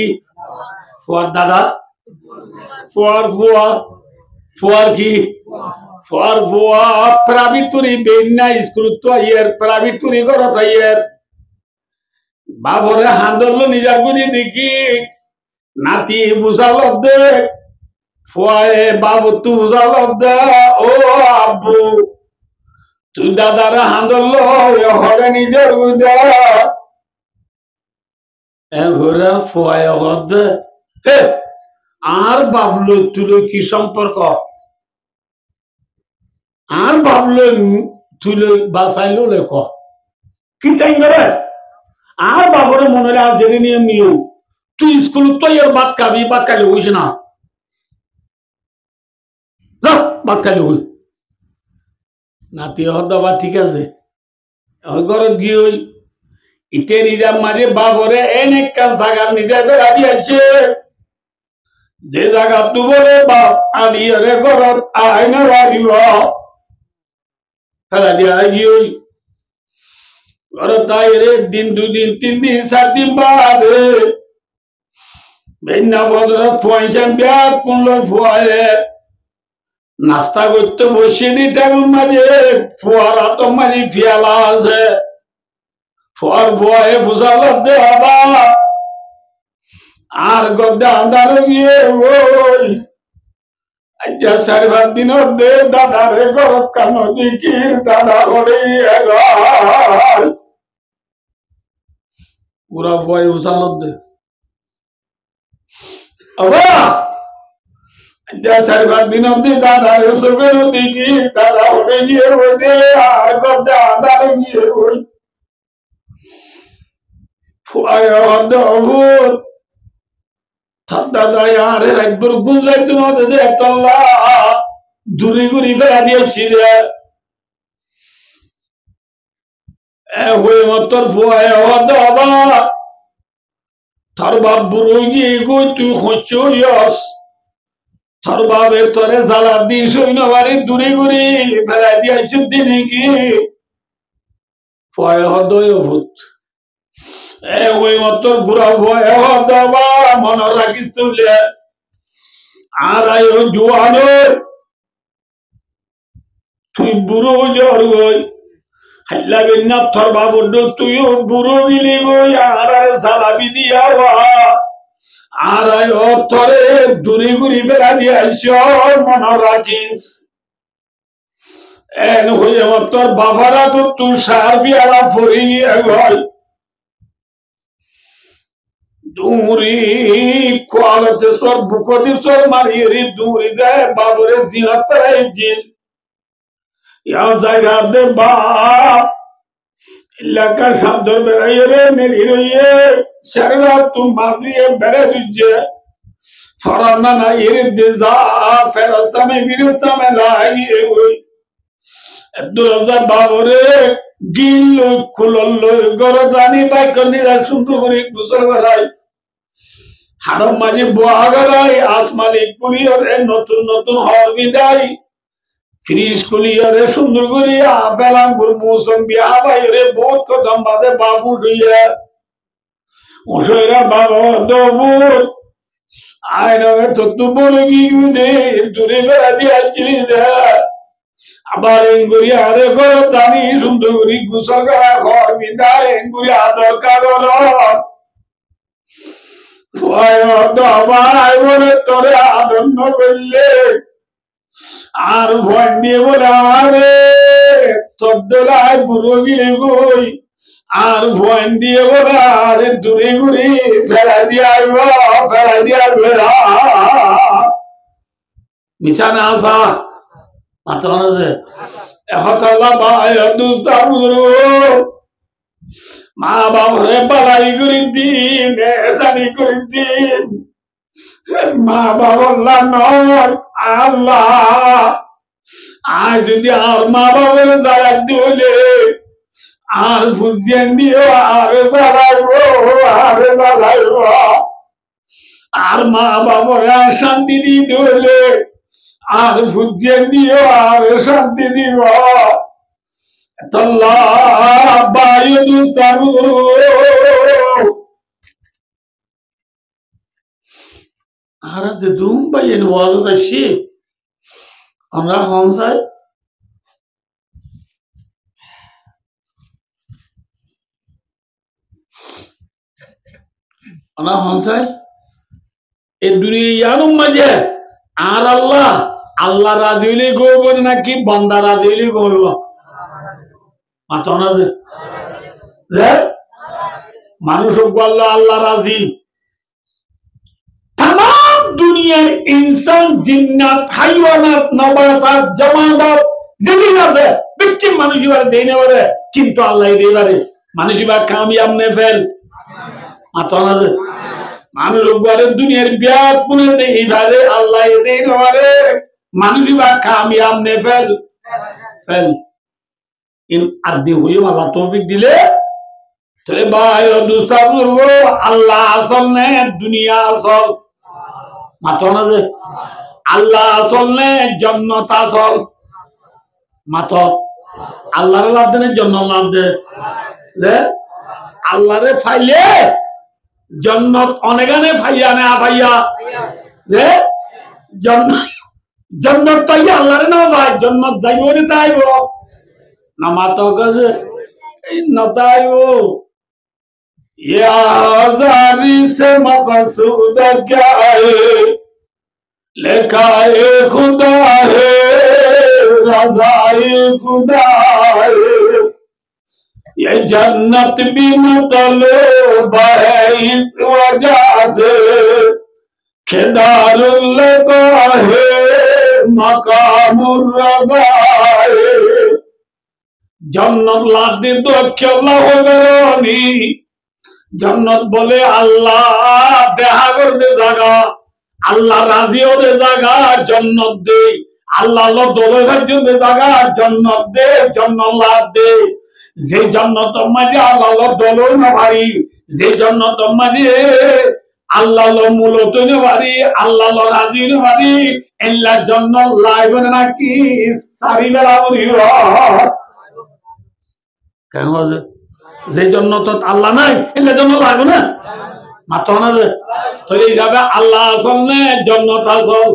ফুয়ার দাদা ফুয়ার ভুয়া ফুয়ার কি ফুয়ার ভুয়া প্রাইভেট পুরি বেন্না স্কুল তো আইয়ের প্রাইভেট পুরি ঘরত আইয়ের বাপরে হাঁদলো নিজের গতি দেখি নাতি বুঝাল দে ফুয়ায়ে বাবু তু বুঝাল দে ও আব্বু তুই দাদারা হাঁদল হরে নিজের গুদে ঘুরে ফুয়ায়ে হদে আর বাবলো তুলো কি সম্পর্ক আর বাবলো তুলো বাসাইলো লেখ কি চাই করে আর বাবরে মনে আজ জেনে নিয়ে মিও তুই স্কুল তো এর বাদ খাবি বাদ খাইলে হইস না বাদ খাইলে হই নাতি হদবা ঠিক আছে ওই ঘরত গিয়ে ওই ইতে নিজাম মাঝে বাবরে এনে কাজ থাকার নিজে বেড়া দিয়েছে যে জায়গা তু বলে বাপ আনি রে ঘরত আয় না রাখিব ফেলা দিয়া গিয়ে ওই ঘরত আয় রে দিন দুদিন 3 দিন 7 দিন বাদে বেন্না বদর ফুয়াইছেন ব্যাগ কুনলো ফুয়ায়ে নাস্তা করতে বসে দি টেবিল মাঝে ফুয়ারা তো মাঝে ফিয়ালা আছে ফুয়ার ফুয়ায়ে ফুসাল দে বাবা আর গদ্দে আন্দার গিয়ে ওই আজ্জা 4-5 দিন দে দাদা রে গরত কানো দিকির দাদা হরে এগাল পুরা ফুয়ায়ে ফুসাল দে আবা আজ্জা 4-5 দিন অব্দি দাদা রে সবের দিকির দাদা হরে গিয়ে ওই দে আর গদ্দে আন্দার গিয়ে ওই ফুয়ায়ে হদে অভূত দাদা यार একবার গুঞ্জাইতে না দে আল্লাহ দূরে গুরি বেড়া দিয়েছি রে হয়ে মতর ফুয়ায়ে হদে বাবা তার বাপ বুড়ো গিয়ে গো তুই হচ্ছিস তার বাপের তোরে জ্বালা দিস ওই নবারে দূরে গুরি বেড়া দিয়েছি দিনে কি ফুয়ায়ে হদে অভূত ওই মত ঘুরা ভয় দবা মনে রাখিস তুলে আর জুয়ানো তুই বুড়ো জ্বর গই হাল্লা বিন্না তোর বাবুর তুইও বুড়ো গিলি গই আর সালাবি দিয়া আর তোরে দূরে ঘুরি বেড়া দিয়ে মনে রাখিস এন হয়ে তোর বাবারা তো তুই সার বিয়ারা পড়ি গয় দূরি কোয়ালতে সর বুকতি সর মারিয়ে দূরি যায় বাবুরে সিংহাতারাই জিল ইয়া জায়গা দে বাপ इलाका शब्दों बेराइए रे मेरी रहिए शर्रा तुम मासिए बेरे दुजे फराना ना ये दिजा फेरसा में विरसा में लागी हुई दुरजा बाबरे गिल्लो खुलल्लो गरदानी बाई करनी दा सुंदर करी गुसर कराई हारम माजी बुआ कराई आसमानी कुलियर ए नतुन हर विदाई फ्रीज कुलियर ए सुंदर करी आपेलाम गुर मौसम बिया भाई रे बहुत को दम बादे बाबू जुए उशेरा बाबा दोबूर आय नवे तो तू बोलेगी गुदे दूरे बेरा दिया चिली दे আবার এঙ্গুরি আরে গো দানি সুন্দরী গুসগা ঘর বিদায় এঙ্গুরি আদর কাগর ভয় দবাই বলে তোরে আদর নবললে আর ভয় দিয়ে বলে আরে তোর দোলায় বুড়ো গিলে গই আর ভয় দিয়ে বলে আরে দূরে ঘুরি ফেরা দিয়ে আইব ফেরা দিয়ে আসবে মিশানা আসা মাত্রান আছে এহতাল্লাহ ভাই দুস্তাবুরু মা বাবারে বালাই করে দিন এসানি করে দিন মা বাবার নয় আল্লাহ আজ যদি আর মা বাবার জায়গা দিলে আর ফুজিয়ান দিও আর জ্বালাইব আর মা বাবারে শান্তি দিয়ে দিলে আর ফুজিয়ে দিও আর শান্তি দিব তল্লাহ বায়ু দুস্তারু আর যে দুম বাইয়েন ওয়াজ আছে আমরা হংসাই আমরা হংসাই এই দুনিয়ার মাঝে আর আল্লাহ আল্লাহ রাজি হইলে গইব নাকি বান্দা রাজি হইলে গইব মাথা না যে মানুষ বলল আল্লাহ রাজি তাম দুনিয়ার ইনসান জিন্নাত হাইওয়ানাত নবাতাত জামাদাত যেদিন আছে ব্যক্তি মানুষ এবার দেইনে পারে কিন্তু আল্লাহ দেই পারে মানুষ এবার কামিয়াব নে ফেল মাথা না যে মানুষ বলে দুনিয়ার বিয়াত পুনে দেই পারে আল্লাহ দেই পারে মানুষ বা কামিয়াব নে ফেল ফেল ইন আদি হই আল্লাহ তৌফিক দিলে তাহলে ভাই দুস্তাবুর আল্লাহ আসল নে দুনিয়া আসল মাথা না যে আল্লাহ আসল নে জান্নাত আসল মাথা আল্লাহর লাভ দেনে জান্নাত লাভ দে যে আল্লাহরে ফাইলে জান্নাত অনেকানে ফাইয়া না ভাইয়া যে জান্নাত जन्नत तो ये अल्लाह रे ना भाई जन्नत जाइबो रे ताइबो ना माता कजे न ताइबो या जारी से मकसूद क्या है लेकाए खुदा है रज़ाए खुदा है ये जन्नत भी मतलब है इस वजह से खेदारुल्लाह का है जन्नत लादी तो अल्लाह होगरनी जन्नत बोले अल्लाह देहा कर दे जागा अल्लाह राजी हो दे जागा जन्नत दे अल्लाह लो दोले भजो दे जागा जन्नत दे जन्नत लाद दे जे जन्नत मजे अल्लाह लो दोलो न भाई जे जन्नत मजे अल्लाह लो मुलो तो न भाई अल्लाह लो राजी न भाई এল্লা জন্য লাইবে নাকি সারি বেলা বলিও কেন আছে যে জন্য তো আল্লাহ নাই এলে জন্য লাগবে না মাথা না যে তাহলে যাবে আল্লাহ আসল না জন্নত আসল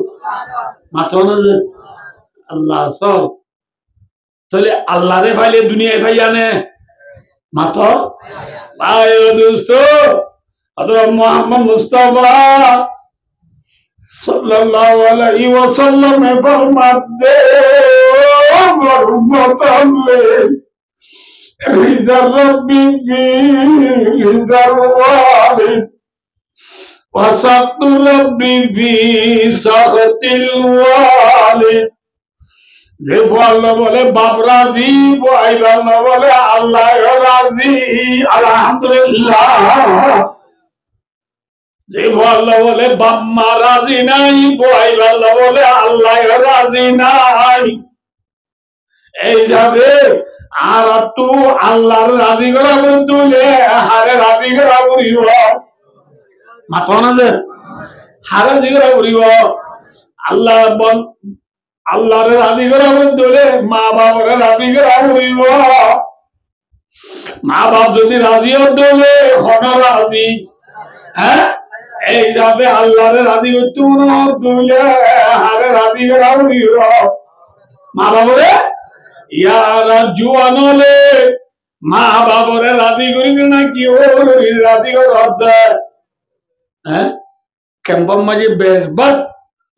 মাথা না যে আল্লাহ আসল তাহলে আল্লাহরে পাইলে দুনিয়ায় পাইয়া নে মাথা ভাই দোস্ত হযরত মুহাম্মদ মুস্তাফা সাল্লাল্লাহু আলাইহি ওয়াসাল্লাম ফরমাতে রহমতাল্লে রিজা রব্বি ফি রিজাল ওয়ালিদ ওয়াসাতু রব্বি ফি সাখাতিল ওয়ালিদ যে আল্লাহ বলে বাপ রাজি ভাই আল্লাহ বলে আল্লাহ রাজি আলহামদুলিল্লাহ যে আল্লাহ বলে বাপ মা রাজি নাই ভাই আল্লাহ বলে আল্লাহ রাজি নাই এই যাবে আর তু আল্লাহর রাজি করা বলতুলে হারে রাজি করা করিব মাথা না যে হারে রাজি করা করিব আল্লাহ বল আল্লাহর রাজি করা বলতুলে মা বাবার রাজি করা করিব মা বাপ যদি রাজি হতে হন রাজি হ্যাঁ এই যাবে আল্লাহর রাজি করতে মনে হারে রাজি করা করিব মা বাবরে ইয়ারা জুয়ান হলে মা বাবরে রাজি করিবে না কি ও রাজি করে হ্যাঁ ক্যাম্পার মাঝে বেশবার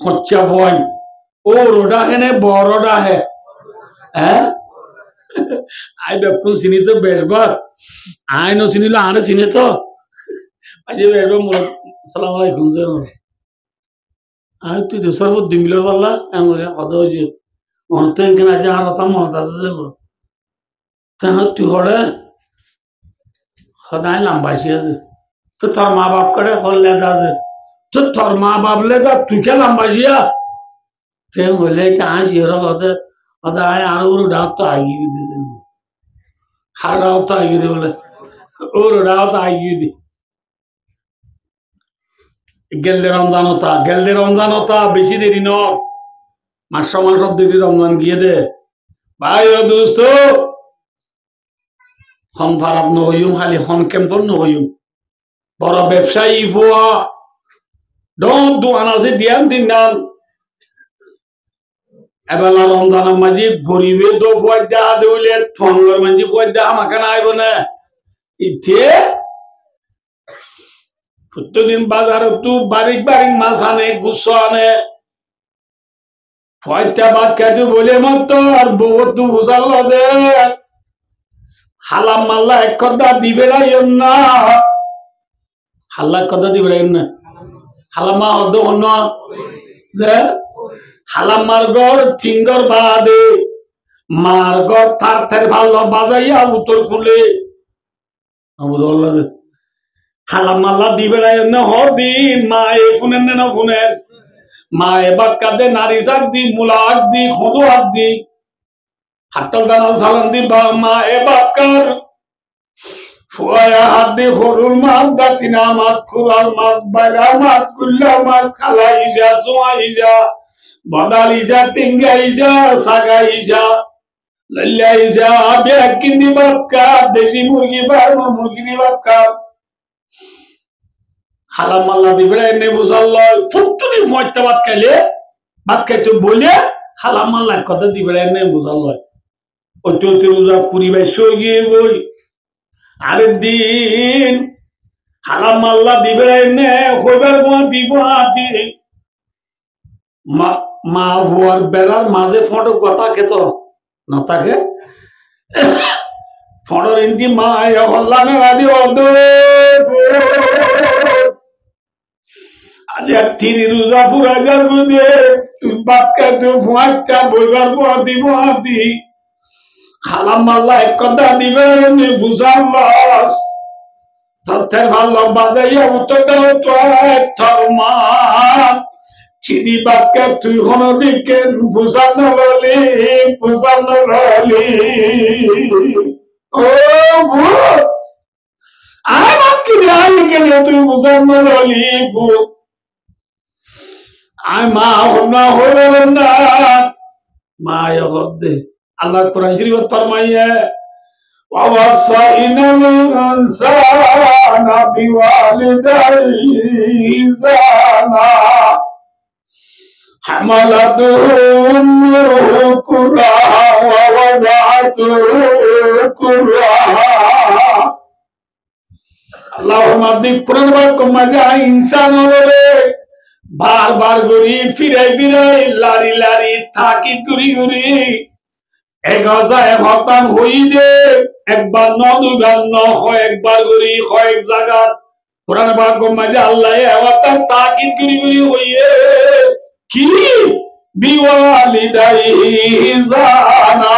খরচা হয় ও রোডা হেনে বড়ডা হে হ্যাঁ আই বেপু চিনি তো বেশবার আই ন চিনিলে আরে চিনি তো আজ বেশবার মোর আসসালামু আলাইকুম যে আই তুই দেশর বুদ্ধি মিলর পারলা এমন কত হয়েছে মনতে কেন আজ আর তা মন আছে যে তাহলে তুই হড়ে সদাই লম্বাইছি আছে তো তোর মা বাপ করে করলে দাদে তো তোর মা বাপ লে দা তুই কে লম্বাইছিয়া তে বলে কি আজ এরা হতে হতে আয় আর ওর ডাক তো আগিয়ে দিতে হাড়াও তো আগিয়ে দে বলে ওর ডাও তো আগিয়ে দি গেলদে রমজান হতা বেশি দেরি ন মাস দেরি রমজান গিয়ে দে ভাই ও দোস্ত হন ফারাপ নহইম খালি হন কেম্পর নহইম বড় ব্যবসায়ী ভুয়া দোয়ান আছে দিয়ান দিন নান এবেলা রমজানের মাঝে গরিবে তো পয়দা দেউলে ঠঙ্গর মাঝে পয়দা আমাকে না আইব না ইথে প্রত্যেকদিন বাজারে তু বারিক বারিক মাছ আনে গুচ্ছ আনে পয়টা ভাত খাইতে বলে মত আর বহুত তু বুঝাল দে হালাম মাল্লা এক কথা দিবে না হাল্লা কথা দিবে না হালামা অর্ধ অন্য যে হালামার গড় থিঙ্গর বাদে মার গড় থার থার ভালো বাজাইয়া উত্তর খুলে হালাম মাল্লা দিবে না হদিন মা এ ফোনের না ফোনের মা এবার কাঁদে নারী শাক দি মূলা হাক দি খদু হাক দি হাটল দানাল সালান দি মা এবার কার ফুয়া হাত দি হরুল মাছ দাতিনা মাছ খুরাল মাছ বাগা মাছ কুল্লা মাছ খালা ইজা সোয়া ইজা বদাল ইজা টিঙ্গা ইজা সাগা ইজা লল্লা ইজা বেকিন দি বাত কা দেশি মুরগি বার মুরগি দি বাত কা হালাম মাল্লা দিবে এনে বুঝাল্লা ফুটতুনি ফয়টা ভাত খাইতে বলে হালাম মাল্লা কথা দিবে এনে বুঝাল্লা ওই রোজা কুড়ি বাইশ গিয়ে বই আরেক দিন হালাম মাল্লা দিবে এনে হইবার বিবাদি মা হওয়ার বেলার মাঝে ফটো কথা খেত না তাকে ফটোর ইন্দি মা হল্লানে রাজি অদ আজ তিনি রোজা পুরা যাবো দে তুই বাদ কাটে ফুয়াটা বইবার দি খালাম মাল্লা এক কথা দিবে বুঝার লস তথ্যের ভালো বাদাইয়া উত্তরটা তো থরমা চিনি বাদকে তুই কোনো দিকে ফুসানো রলি ও ভূত আয় বাদ কি আয় গেলে তুই ফুসানো রলি ভূত আয় মা হন্না হইলেন না মা দে আল্লাহ কুরআন শরীফ ফরমাইয়ে ووصينا الإنسان بوالديه إحسانا حملته أمه كرها ووضعته كرها اللهم ذكركم مجا إنسان বার বার করি ফিরাই ফিরাই লারি লারি থাকি ঘুরি ঘুরি এক হাজার এক হতান হই দে একবার ন দুবার ন হয় একবার করি হয় এক জায়গা কোরআন বাক্য মাঝে আল্লাহ হতান থাকি ঘুরি ঘুরি হইয়ে কি বিওয়ালিদাই জানা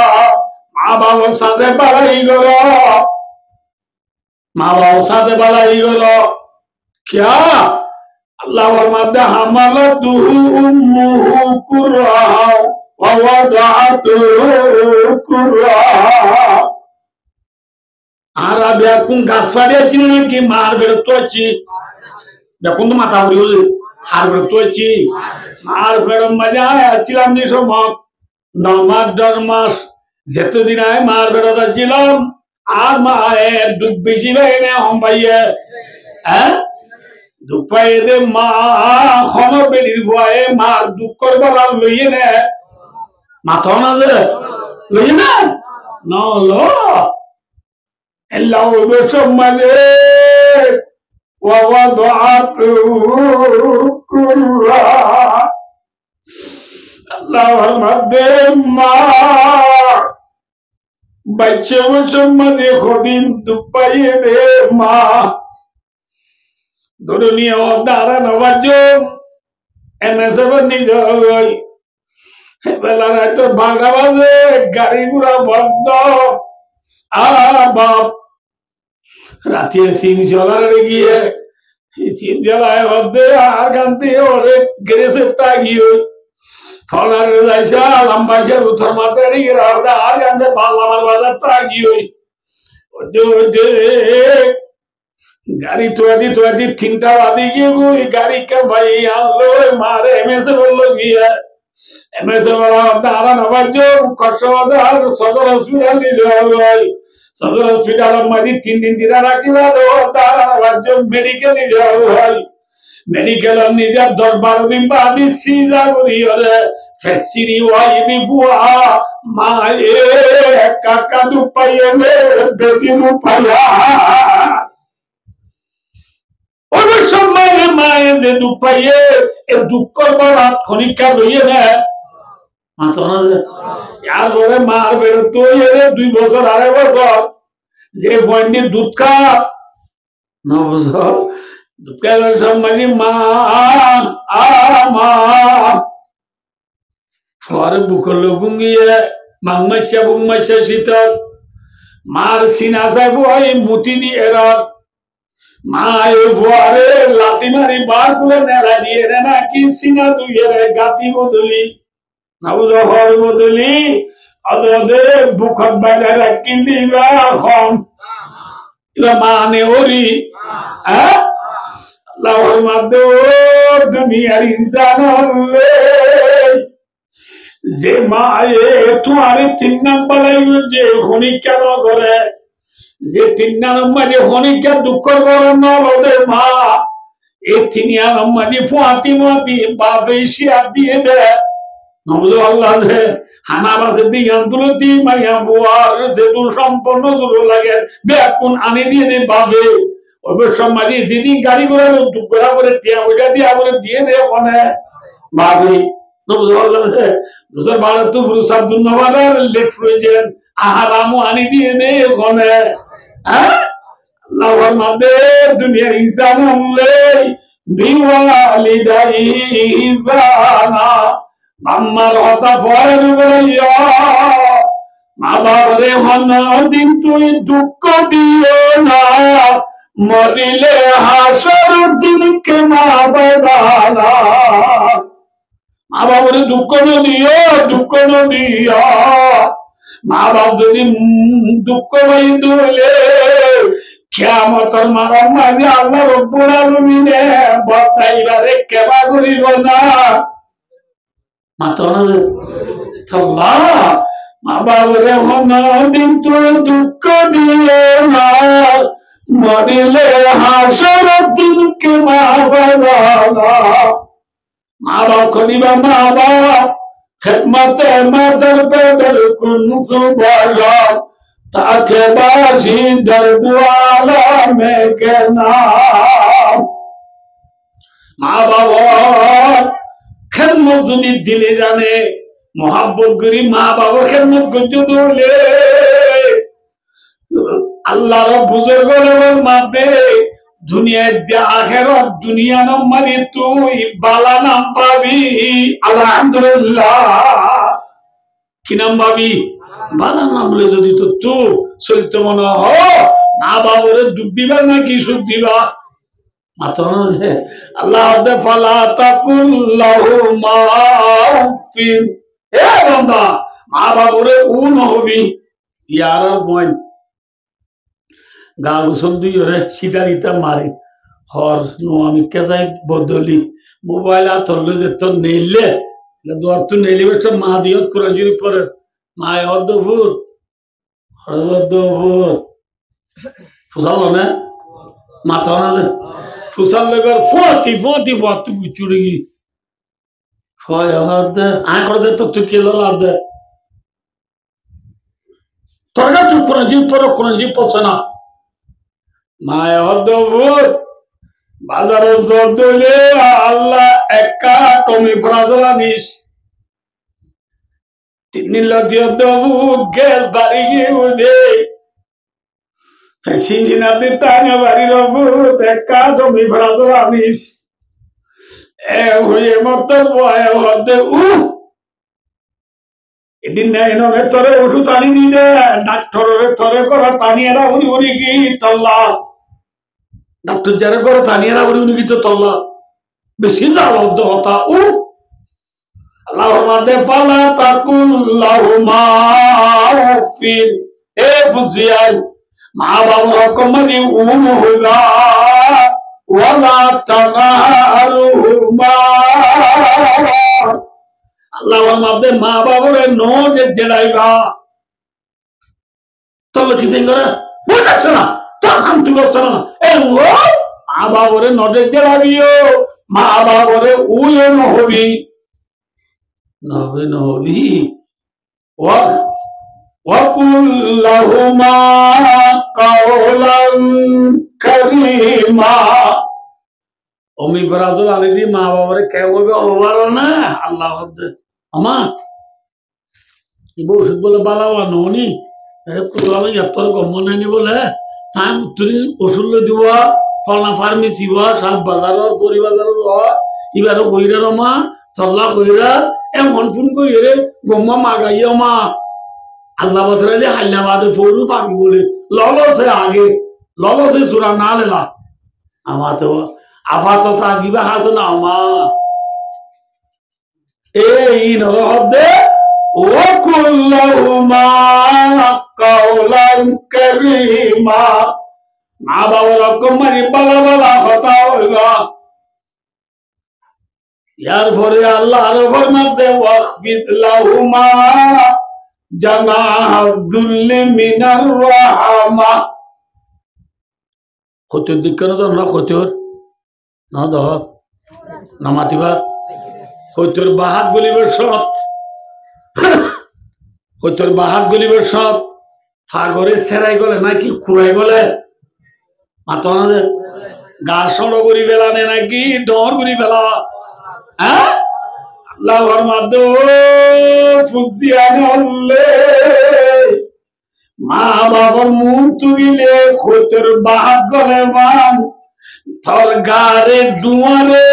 মা বাবার সাথে বাড়াই গেল মা বাবার সাথে বাড়াই গেল क्या अल्लाह फरमाता हमालतुहु उम्मुहु कुरहा व वदअतुहु कुरहा आरा बेकुन गासवारे चिन की मार बेरतोची बेकुन तो माथा हरियो हार बेरतोची मार बेर मजा आছিলাম যে সময় 9 মাস 10 মাস যেতদিন আয় মার বেরতা ছিলাম আর মা দুধ বেশি লাগে হম ভাইয়া হ্যাঁ দুপায়ে দে মা খন বেরির ভয়ে মার দুঃখ করবার লইয়ে নে মাথা না যে লইয়ে না নলো আল্লাহ বেসমালে ওয়াদাতু কুররা আল্লাহর মধ্যে মা বাচ্চা বেসমালে খদিন দুপায়ে দে মা দুনিয়া দাঁড়া নবাজো এমএসএফ নিজই বেলা রাত 12টা বাজে গাড়ি ঘোড়া বন্ধ বাপ রাতে সিন জ্বালারে গিয়ে সিন জ্বালায় হতে আর গান্তি ওরে গেরেছে তাগিয়ে ফলার যাইছা লম্বাইছে উত্তর মাতারি রাদা আর গান্তে পাল্লামার বাজার তাগিয়ে ওজে गाड़ी तो आदि 3টা বাজে গিয়ে ওই গাড়ি কে ভাই আনলো মারে এমএসএ বললো গিয়ে এমএসএ বলা দাঁড়া নবাজো কক্সবাজার সদর হসপিটাল নিয়ে যাই সদর হসপিটাল মাঝে 3 দিন দিরা রাখিবা তো দাঁড়া নবাজো মেডিকেল নিয়ে যাই মেডিকেল নিয়ে যা 10-12 দিন বাদে সিজা করি ওরে ফেসিরি ওয়াইদি বুয়া মা এ কাকা দুপাইয়ে মে বেজি দুপাইয়া মায়ে যে দুঃখ পাইয়ে এই দুঃখর বড় খনিকা লইয়ে না মাথা না ইয়ার ঘরে মার বেরোতো 2 বছর 2.5 বছর যে বন্দির দুধ খা 9 বছর দুধ খাওয়ার সময় মা মা ঘরে বুকর লগুঙ্গিয়ে মাংমাশা শীতল মার সিনা যাইব এই মুতি দিয়ে এরা মায়ে ভুয়ারে লাতি মারি বার করে নেড়া দিয়ে রে না কি সিনা দুইয়ে গাতি বদলি নাউজ হয় বদলি আদে বুখত বাইরে রাখি দিবা হম ইলা মানে ওরি হ্যাঁ আল্লাহর মাদে দুনিয়ার ইনসান হলে যে মায়ে তোমারে 3 নাম্বার যে হনি কেন করে যে 3 নম্বরে হনিকা দুঃখ করার নলদে মা এই 3 নম্বরে ফাতিমাতি বাপে শিয়া দিয়ে দে নবজ আল্লাহ দে হানাবাসে দিয়ে আন্দুলতি মাইয়া বুয়ার যে দূর সম্পন্ন জুলো লাগে বেকুন আনি দিয়ে দে বাপে অবশ্য মারি যদি গাড়ি ঘোড়া দুঃখ করা করে টিয়া ওইটা দিয়ে বলে দিয়ে দে ওখানে বাপে নবজ আল্লাহ দে 2012 তো পুরো সব ধন্যবাদ লেট প্রয়োজন আহারামু আনি দিয়ে দে ওখানে আল্লাহর মাদে দুনিয়ার ইনসান হলে বিওয়ালিদাই ইহসানা আম্মার হতা ফরেন বলিয়া মা বাবারে হন দিন তুই দুঃখ দিও না মরিলে হাসর দিন কে মা বাবারা মা বাবারে দুঃখ দিও মা বাপ যদি দুঃখ পাই দিলে কিয়ামতের মাঝে আল্লাহ রব্বুল আলামিনে বতাইবারে কেবা করিব না মাত্র আল্লাহ মা বাবরে দিন তো দুঃখ দিয়ে না মরিলে হাসর দিনকে মা বাবা মা বাবা করিবা মা বাবা খেদমতে মাদর পেদর কুন সুবরা তাকে বাসি দরদওয়ালা মে কে নাম মা বাবা খেদমত যদি দিলে জানে মোহাব্বত করি মা বাবা খেদমত করতে বলে আল্লাহ রব্বুল গলের মাঝে দুনিয়ার দিয়ে আখেরাত দুনিয়া নাম্বারি তুই বালা নাম পাবি আলহামদুলিল্লাহ কি নাম পাবি বালা নাম বলে যদি তো তু চলিত মনে হ মা বাবরে দুঃখ দিবা নাকি সুখ দিবা মাত্র না যে আল্লাহ দে ফালা তাকুল্লাহু মাফিন এ বান্দা মা বাবরে উন হবি ইয়ার পয়েন্ট গা গোসল দুই ওরে সিধা ইতা মারে হর নো আমি কেজাই বদলি মোবাইল আতরলে যে তোর নেইলে দোয়ার তো নেইলে একটা মা দিয়ত করে যদি পরে মায় অদ্ভুত অদ্ভুত ফুসাল না মাথা না যে ফুসাল লেবার ফতি ফতি ফতি চুড়ি গি ফয় হাতে আয় করে দে তো তুই কেলো লাভ দে তোরা তুই করে জি তোর করে জি পছন্দ না মায় অদ্ভুত বাজারে জলে আল্লাহ একা টমি ফরাজলা নিস তিন লদি অদ্ভুত গেল বাড়ি গিয়ে উঠে সিঞ্জিনা দিতানে বাড়ির অদ্ভুত একা টমি ফরাজলা নিস এ হয়ে মত বয় হতে এদিন নেই নবে তোরে ওষুধ আনি দি দে ডাক্তারের তোরে করা টানিয়েরা উড়ি উড়ি কি তল্লা ডাক্তার যারা করে টানিয়েরা উড়ি উড়ি কি তো তল্লা বেশি জালদ হতা আল্লাহর মাঝে পালা তাকুল্লাহু মাফিন এ ফুজিয়াল মা বাবা কমনি উমহুলা ওয়ালা তানারুমা আল্লাহর মাঝে মা বাবারে নো যে জেলাইবা তোর কি সিং করে বুঝছ না তো হাম তুই করছ না এ ও মা বাবারে নজর জেলাবিও মা বাবারে উয়ে নহবি নহবি নহবি وقل لهما قولا كريما অমি বরাজল আলী দি মা বাবারে কে হবে ওভারও না আল্লাহ আমা ইবো ওষুধ বলে বালাওয়া ননি আমি এত গম নাইনি বলে তাই তুই ওষুধ দিবা ফলনা ফার্মেসি বা সাত বাজারের পরিবাজারের এবারও কইরা মা চল্লা কইরা এমন ফোন করি রে গম্মা মাগাইয়া মা আল্লাহ বসরাইলে হাইলাবাদে ফৌরু পাবি বলে ললসে আগে ললসে সুরা না লেলা আমার তো আপাতত আগিবা হাত না মা এই নরহদে ওয়াকুল্লাহুমা কাওলান কারীমা মা বাবার কমারি বালা বালা কথা হইলা ইয়ার পরে আল্লাহর ফরমাতে ওয়াখফিদ লাহুমা জানাহুল মিনার রাহমা কত দিকনো তো না কতর না দ না মাতিবা কতর বাহাত গলিবের সব কতর বাহাত গলিবের সব সাগরে সেরাই গলে নাকি খুঁড়াই গলে মাথা না যে গা সড়ো করি বেলা নে নাকি ডর করি বেলা হ্যাঁ আল্লাহর মাধ্যমে ফুজিয়ানে হলে মা বাবার মুখ তুইলে খোতের বাহাত গলে মান তোর গারে দুয়ারে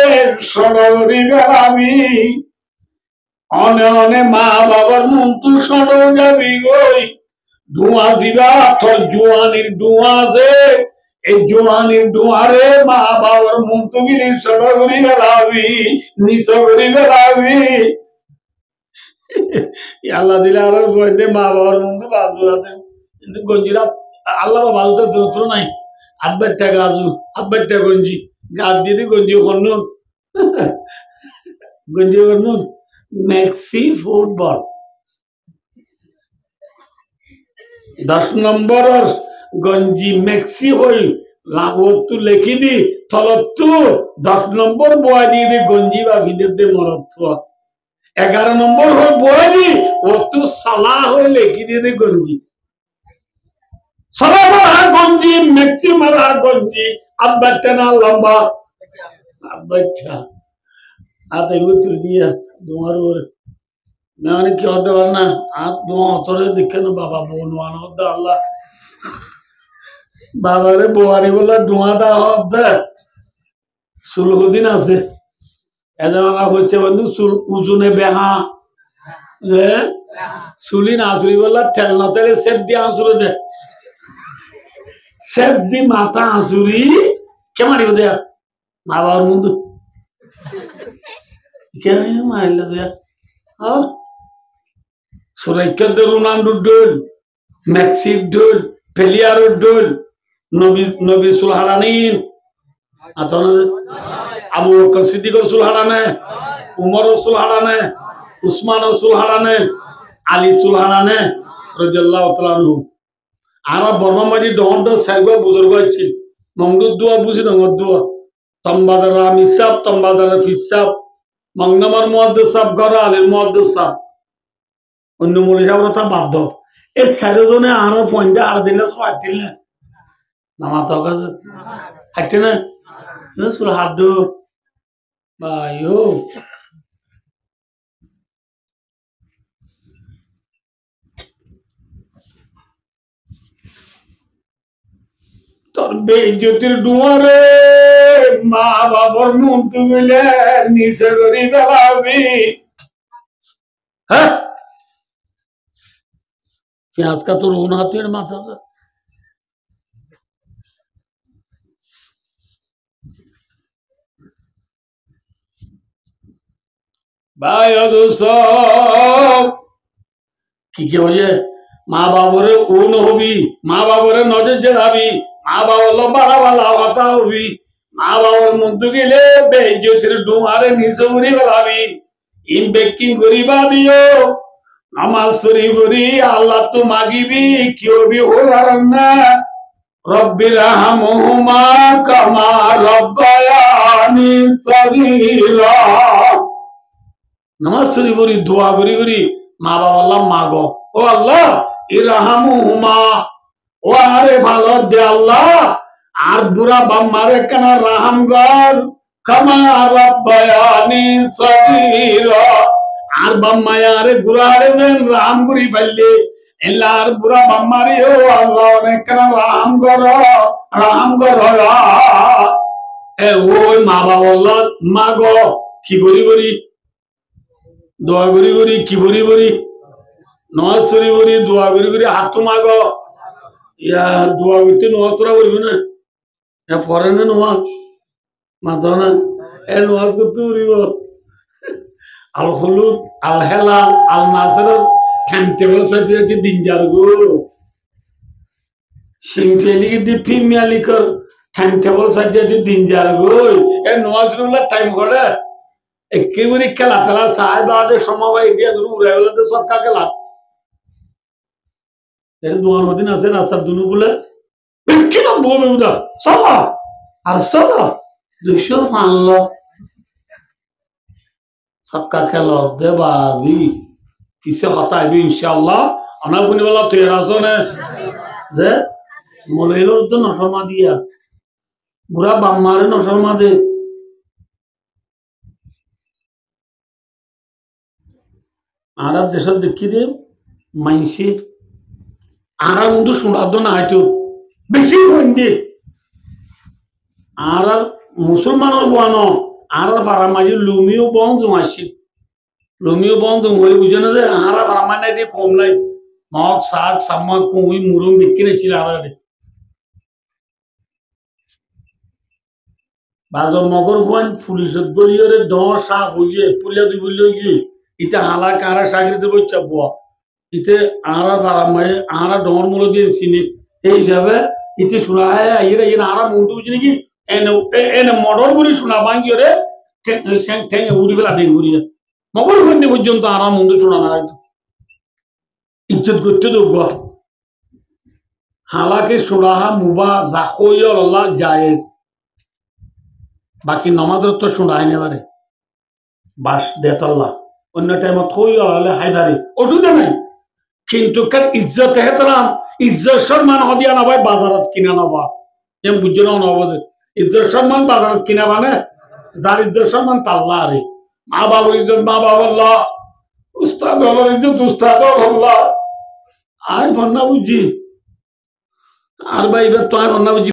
সড়রি বেড়াবি অনে অনে মা বাবার মুখ তু সড়ো যাবি গই ধোঁয়া দিবা তোর জোয়ানির ধোঁয়া আছে এই জোয়ানির ধোঁয়ারে মা বাবার মুখ তুগিলি সড়ো করি বেড়াবি নিচ করি বেড়াবি আল্লাহ দিলে আর মা বাবার মুখ বাজুয়াতে কিন্তু গঞ্জিরা আল্লাহ বাজুতে দূরত্ব নাই আব্বারটা গাজু আব্বারটা গঞ্জি গাছ দিয়ে গঞ্জি করনুন গঞ্জি করনুন মেক্সি ফুটবল 10 নম্বৰৰ গঞ্জি মেক্সি হই লাভতো লেখি দি তলতো 10 নম্বৰ বয়া দি গঞ্জি বা ভিতৰতে মৰত 11 নম্বৰ হই বয়া দি ওতো সালা হই লেখি দি গঞ্জি সালা মারা গঞ্জি মেক্সি মারা গঞ্জি আব্বাটা না লম্বা আব্বাটা আতে গুতুর দিয়া তোমার ওর না অনেক কি হতে পারে না আর দোয়া অতরে দেখে না বাবা বলওয়ান হতে আল্লাহ বাবারে বোয়ারি বলে দোয়া দা হতে সুলহুদ্দিন আছে এজমা হচ্ছে বন্ধু সুল উজুনে বেহা যে সুলি না সুলি বলে তেল না তেলে সেপ দিয়ে আসুরে দে সেপ দি মাথা আসুরি কেমারি দে বাবার মুন্ডু কে মাইলা দে আর সুরাইকা দে রোনাল্ডো ডোল মেক্সি ডোল পেলিয়ারো ডোল নবী সুলহারানিন আতন আবু বকর সিদ্দিক সুলহারানে উমর সুলহারানে উসমান সুলহারানে আলী সুলহারানে রাদিয়াল্লাহু তাআলা আনহু আরা বর্মামাজি দহন্ড সাইগো বুজুর্গ ছিল মংদুদ দোয়া বুঝি দঙ্গর দোয়া তম্বাদারা মিসাব তম্বাদারা ফিসাব মংনামার মুহাদ্দিস সাহেব গরা আলীর মুহাদ্দিস সাহেব অন্য মরিজাবরা তা বাধ্য এই চারজনে আরো পয়েন্টে আর দিলে হাঁটছিল না নামা তো কাছে হাঁটছে না সুল হাত ভাইও তোর বেজ্জতির ডুয়ারে মা বাবার মন তুলে নিচে করি বেলাবি হ্যাঁ পেঁয়াজ কা তো রোনা হাতের মাথা ভাই কি কি হয়ে মা বাবরে উন হবি মা বাবরে নজর জেলাবি মা বাবা বাড়া বালা কথা হবি মা বাবার মধ্যে গেলে বেজ্জতির ডুমারে নিচে উড়ি গেলাবি ইন বেকিং করিবা দিও নামাজ শরীফ করি আল্লাহ তো মাগিবি কেউ বি হলার না রব্বির রাহমহুমা কামা রব্বায়ানি সগীরা নামাজ শরীফ করি দোয়া করি করি মা বাবা আল্লাহ মাগো ও আল্লাহ ইরহামুহুমা ও আরে ভালো দে আল্লাহ আর বুড়া বাম্মারে কেন রাহাম গর কামা রব্বায়ানি সগীরা আর বাম্মায় আরে গুড়ারে যেন রাহাম করি ফেললে এল্লার বুড়া বাম্মারে ও আল্লাহ অনেক কেন রাহাম কর এ ওই মা বাবা আল্লাহ মাগো কি বলি বলি দোয়া করি করি কি বলি বলি নমাজ শরীফ করি দোয়া করি করি হাত মাগো ইয়া দোয়া করতে নমাজ পড়া করবি না পরে না নমাজ মাথা না এ নমাজ করতে পারিব আল হলুদ আল হেলাল আল নাসের টাইমটেবল সাথে দিন যার গো সিম্পলি দি প্রিমিয়ালিকর টাইমটেবল সাথে দিন যার গো এ নমাজ রুলা টাইম করে একেবারে খেলা খেলা সাহেবাদের সমবায় দিয়ে উড়ে গেলে সবকা খেলা দোয়ার মদিন আছে রাস্তার দুনু বলে কি নাম বলবে উদা চলো আর চলো 200 মানলো সবকা খেলো দেবাদি কিসে কথা আইবি ইনশাআল্লাহ অনেক বুনি বলা তুই রাসনে যে মলেলোর তো নশমা দিয়া বুড়া বাম্মারে নশমা দে আরব দেশের দেখি দে মাইনসি আরা কিন্তু শোনাদ না হয়তো বেশি হইন্দে আর মুসলমানের বানো আর পারা মাঝে লুমিও বং জমাইছি লুমিও বং জম হয়ে বুঝে না যে আরা পারা মানে দিয়ে কম নাই মগ শাক সাম্মা কুই মুরুম বিক্রি ছিল আরে বাজার মগর ভুয়ান পুলিশের দলীয়রে দশ শাক হইয়ে পুলিয়া দুই বললে গিয়ে ইতে হালা কারা চাকরিতে বসছে বুয়া ইতে আরা তারা মায়ে আরা ডর মূল্য দিয়ে চিনি এই হিসাবে ইতে শোনা হয় এরা এরা আরা মন্টু বুঝি নাকি এনে এনে মডর করে শোনা ভাঙ্গি রে ঠেঙে উড়ি বেলা দেখ ঘুরিয়ে মগর ভুয়ান পর্যন্ত আরা মন্টু শোনা না হয়তো ইজ্জত করতে তো বুয়া হালাকে সুরাহা মুবা জাকইল আল্লাহ জায়েজ বাকি নামাজের তো শোনাই নেবারে বাস দেতাল্লাহ অন্য টাইমত কইল হলে হায়দারি ওষুধে নাই কিন্তু কার ইজ্জত হেতরাম ইজ্জত সম্মান হদিয়া না ভাই বাজারত কিনা নবা যেমন বুঝছো না নবদে ইজ্জত সম্মান বাজারত কিনা মানে যার ইজ্জত সম্মান তাল্লাহ আরে মা বাবার ইজ্জত মা বাবাল্লাহ উস্তাদ হলার ইজ্জত উস্তাদ আল্লাহ আর ভান্না বুঝি আর ভাই এবার তো আর ভান্না বুঝি